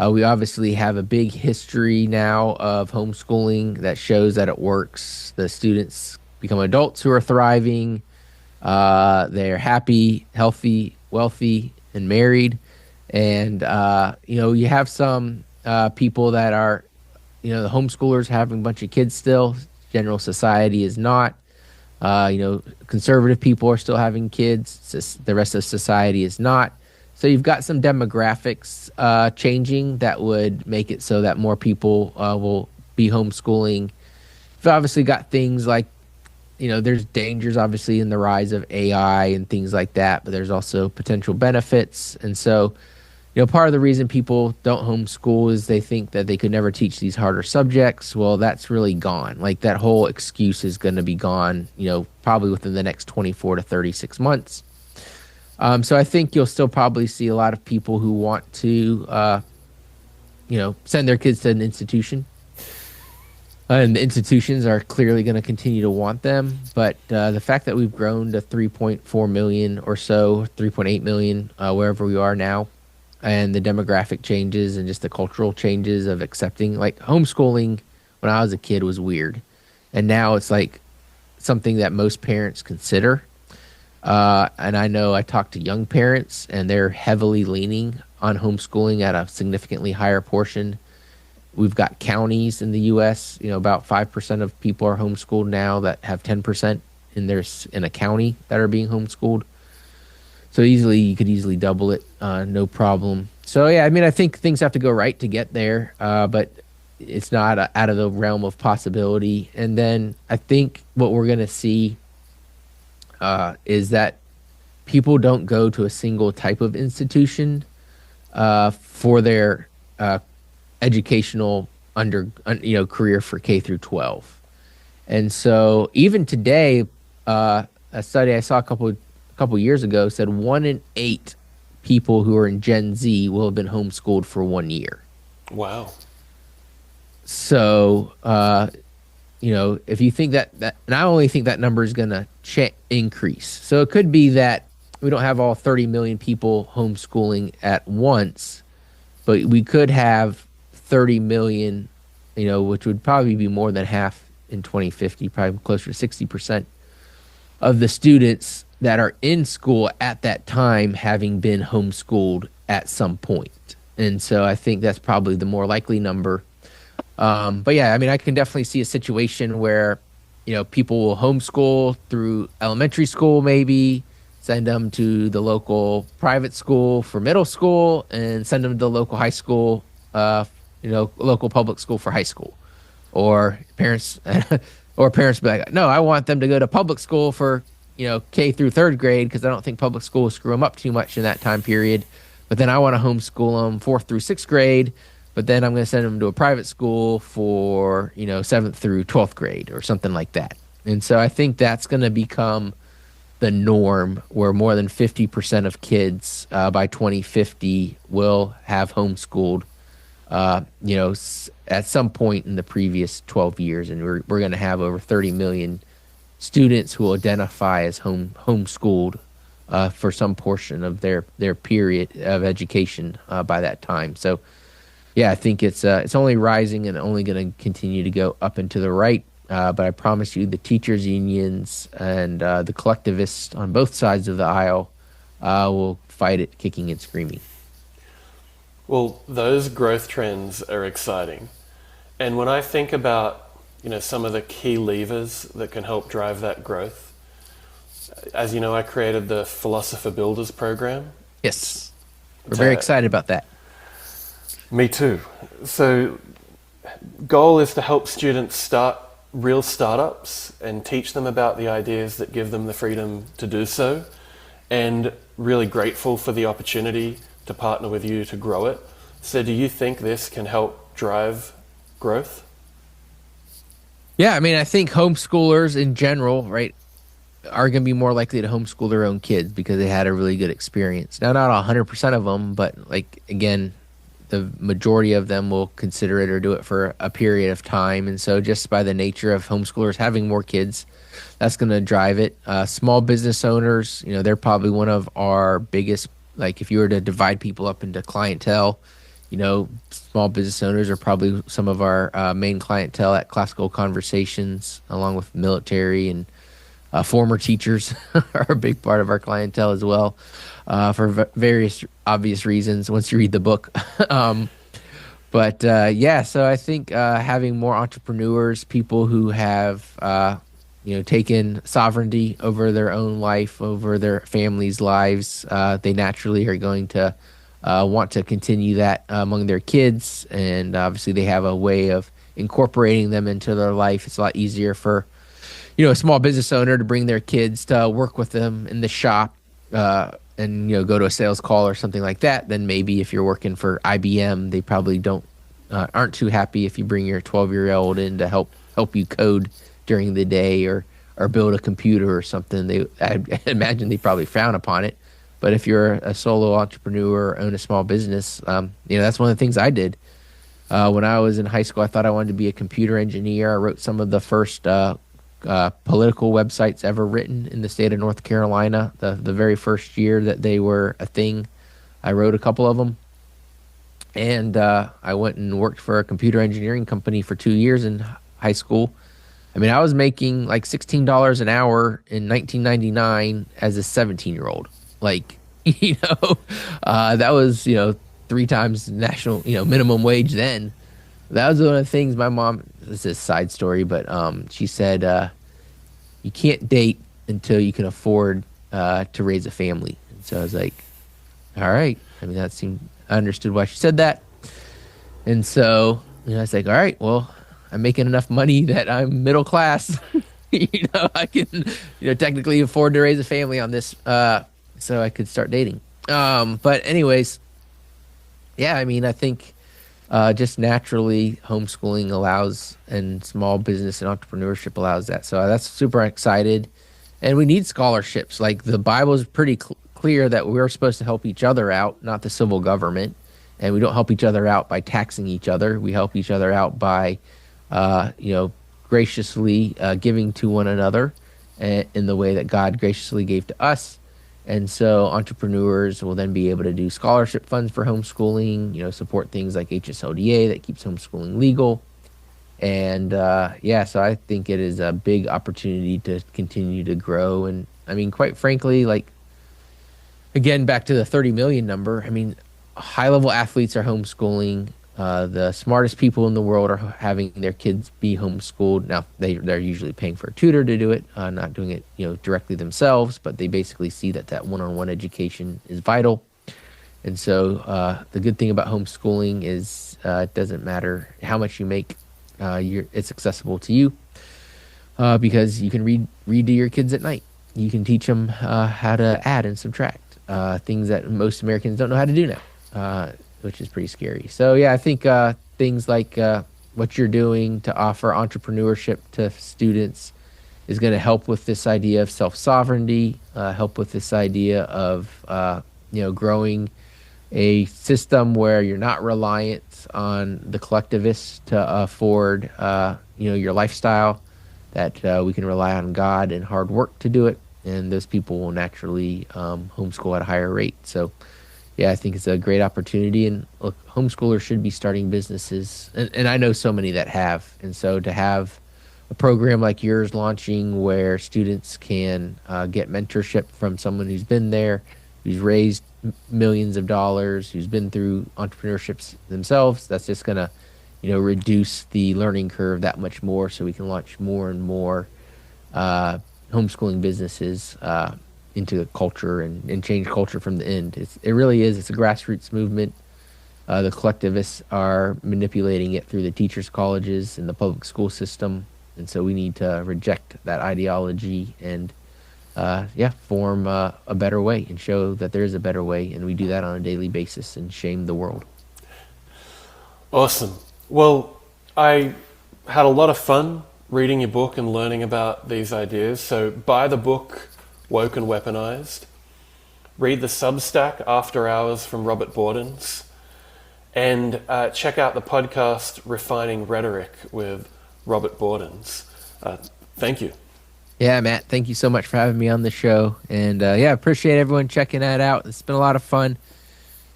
We obviously have a big history now of homeschooling that shows that it works. The students become adults who are thriving. They're happy, healthy, wealthy, and married. And, you have some people that are, the homeschoolers having a bunch of kids still. General society is not. Conservative people are still having kids. The rest of society is not. So you've got some demographics changing that would make it so that more people will be homeschooling. You've obviously got things like, there's dangers obviously in the rise of AI and things like that, but there's also potential benefits. And so, part of the reason people don't homeschool is they think that they could never teach these harder subjects. Well, that's really gone. Like that whole excuse is going to be gone, probably within the next 24 to 36 months. So I think you'll still probably see a lot of people who want to, send their kids to an institution. And the institutions are clearly going to continue to want them. But the fact that we've grown to 3.4 million or so, 3.8 million, wherever we are now, and the demographic changes and just the cultural changes of accepting, like homeschooling when I was a kid was weird. And now it's like something that most parents consider. And I know I talk to young parents, and they're heavily leaning on homeschooling at a significantly higher portion. We've got counties in the U.S., about 5% of people are homeschooled now that have 10% in a county that are being homeschooled. So you could easily double it, no problem. So, yeah, I mean, I think things have to go right to get there, but it's not out of the realm of possibility. And then I think what we're going to see is that people don't go to a single type of institution for their educational career for K through 12. And so even today, a study I saw a couple years ago said 1 in 8 people who are in Gen Z will have been homeschooled for 1 year. Wow. So, if you think that, and I only think that number is going to increase. So it could be that we don't have all 30 million people homeschooling at once, but we could have 30 million, which would probably be more than half in 2050, probably closer to 60% of the students that are in school at that time having been homeschooled at some point. And so I think that's probably the more likely number. But yeah, I mean, I can definitely see a situation where, people will homeschool through elementary school, maybe send them to the local private school for middle school, and send them to the local high school, local public school for high school. Or parents be like, no, I want them to go to public school for, K through 3rd grade, because I don't think public school will screw them up too much in that time period. But then I want to homeschool them 4th through 6th grade. But then I'm going to send them to a private school for, 7th through 12th grade or something like that. And so I think that's going to become the norm, where more than 50% of kids by 2050 will have homeschooled, at some point in the previous 12 years. And we're going to have over 30 million students who will identify as homeschooled for some portion of their period of education by that time. So Yeah, I think it's only rising and only going to continue to go up and to the right. But I promise you, the teachers' unions and the collectivists on both sides of the aisle will fight it, kicking and screaming. Well, those growth trends are exciting. And when I think about, some of the key levers that can help drive that growth, as you know, I created the Philosopher Builders Program. Yes, we're very excited about that. Me too. So, goal is to help students start real startups and teach them about the ideas that give them the freedom to do so, and really grateful for the opportunity to partner with you to grow it. So do you think this can help drive growth? Yeah, I mean, I think homeschoolers in general, right, are going to be more likely to homeschool their own kids because they had a really good experience. Now, not 100% of them, but like, again, the majority of them will consider it or do it for a period of time. And so just by the nature of homeschoolers having more kids, that's going to drive it. Small business owners, they're probably one of our biggest, like if you were to divide people up into clientele, small business owners are probably some of our main clientele at Classical Conversations, along with military and former teachers are a big part of our clientele as well, for various obvious reasons once you read the book. Yeah, so I think having more entrepreneurs, people who have taken sovereignty over their own life, over their families' lives, they naturally are going to want to continue that among their kids, and obviously they have a way of incorporating them into their life. It's a lot easier for a small business owner to bring their kids to work with them in the shop, and go to a sales call or something like that. Then maybe if you're working for IBM, they probably aren't too happy if you bring your 12-year-old in to help you code during the day or build a computer or something. I imagine they probably frown upon it. But if you're a solo entrepreneur or own a small business, that's one of the things I did. When I was in high school, I thought I wanted to be a computer engineer. I wrote some of the first political websites ever written in the state of North Carolina. The very first year that they were a thing, I wrote a couple of them. And I went and worked for a computer engineering company for 2 years in high school. I mean, I was making like $16 an hour in 1999 as a 17-year-old. Like, that was, 3 times national, minimum wage then. That was one of the things my mom, this is a side story, but she said, you can't date until you can afford to raise a family. And so I was like, all right. I mean, I understood why she said that. And so, I was like, all right, well, I'm making enough money that I'm middle class. I can, technically afford to raise a family on this, so I could start dating. But anyways, yeah, I mean, I think just naturally homeschooling allows, and small business and entrepreneurship allows that. So that's super excited. And we need scholarships. Like the Bible is pretty clear that we're supposed to help each other out, not the civil government. And we don't help each other out by taxing each other. We help each other out by, graciously giving to one another in the way that God graciously gave to us. And so entrepreneurs will then be able to do scholarship funds for homeschooling, support things like HSLDA that keeps homeschooling legal. And so I think it is a big opportunity to continue to grow. And I mean, quite frankly, like, again, back to the 30 million number, I mean, high-level athletes are homeschooling. The smartest people in the world are having their kids be homeschooled. Now, they're usually paying for a tutor to do it, not doing it, directly themselves, but they basically see that one-on-one education is vital. And so the good thing about homeschooling is it doesn't matter how much you make, it's accessible to you because you can read to your kids at night. You can teach them how to add and subtract, things that most Americans don't know how to do now. Which is pretty scary. So yeah, I think things like what you're doing to offer entrepreneurship to students is going to help with this idea of self-sovereignty, help with this idea of growing a system where you're not reliant on the collectivists to afford your lifestyle, that we can rely on God and hard work to do it, and those people will naturally homeschool at a higher rate. So Yeah, I think it's a great opportunity. And look, homeschoolers should be starting businesses. And I know so many that have. And so to have a program like yours launching where students can get mentorship from someone who's been there, who's raised millions of dollars, who's been through entrepreneurships themselves, that's just going to, reduce the learning curve that much more so we can launch more and more uh, homeschooling businesses into the culture and change culture from the end. It really is. It's a grassroots movement. The collectivists are manipulating it through the teachers' colleges and the public school system. And so we need to reject that ideology and, form a better way and show that there is a better way. And we do that on a daily basis and shame the world. Awesome. Well, I had a lot of fun reading your book and learning about these ideas. So buy the book, Woke and Weaponized. Read the Substack, After Hours from Robert Bortins. And check out the podcast, Refining Rhetoric with Robert Bortins. Thank you. Yeah, Matt, thank you so much for having me on the show. And appreciate everyone checking that out. It's been a lot of fun.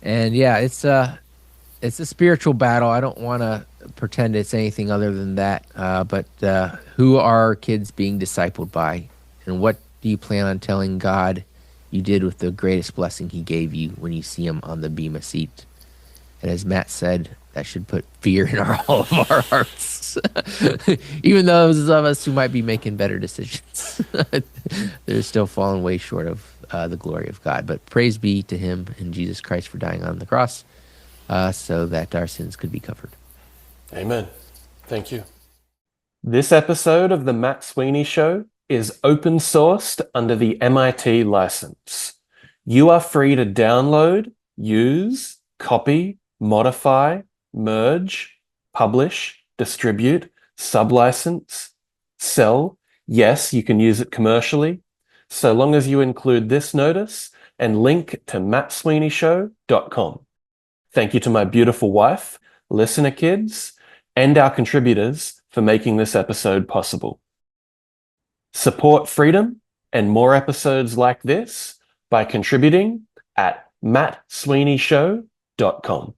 And it's a spiritual battle. I don't want to pretend it's anything other than that. But who are kids being discipled by? And what do you plan on telling God you did with the greatest blessing he gave you when you see him on the bema seat? And as Matt said, that should put fear in all of our hearts. Even those of us who might be making better decisions, they're still falling way short of the glory of God. But praise be to him and Jesus Christ for dying on the cross so that our sins could be covered. Amen. Thank you. This episode of The Matt Sweeny Show is open sourced under the MIT license. You are free to download, use, copy, modify, merge, publish, distribute, sublicense, sell. Yes, you can use it commercially, so long as you include this notice and link to mattsweeneyshow.com. Thank you to my beautiful wife, listener kids, and our contributors for making this episode possible. Support freedom and more episodes like this by contributing at mattsweeneyshow.com.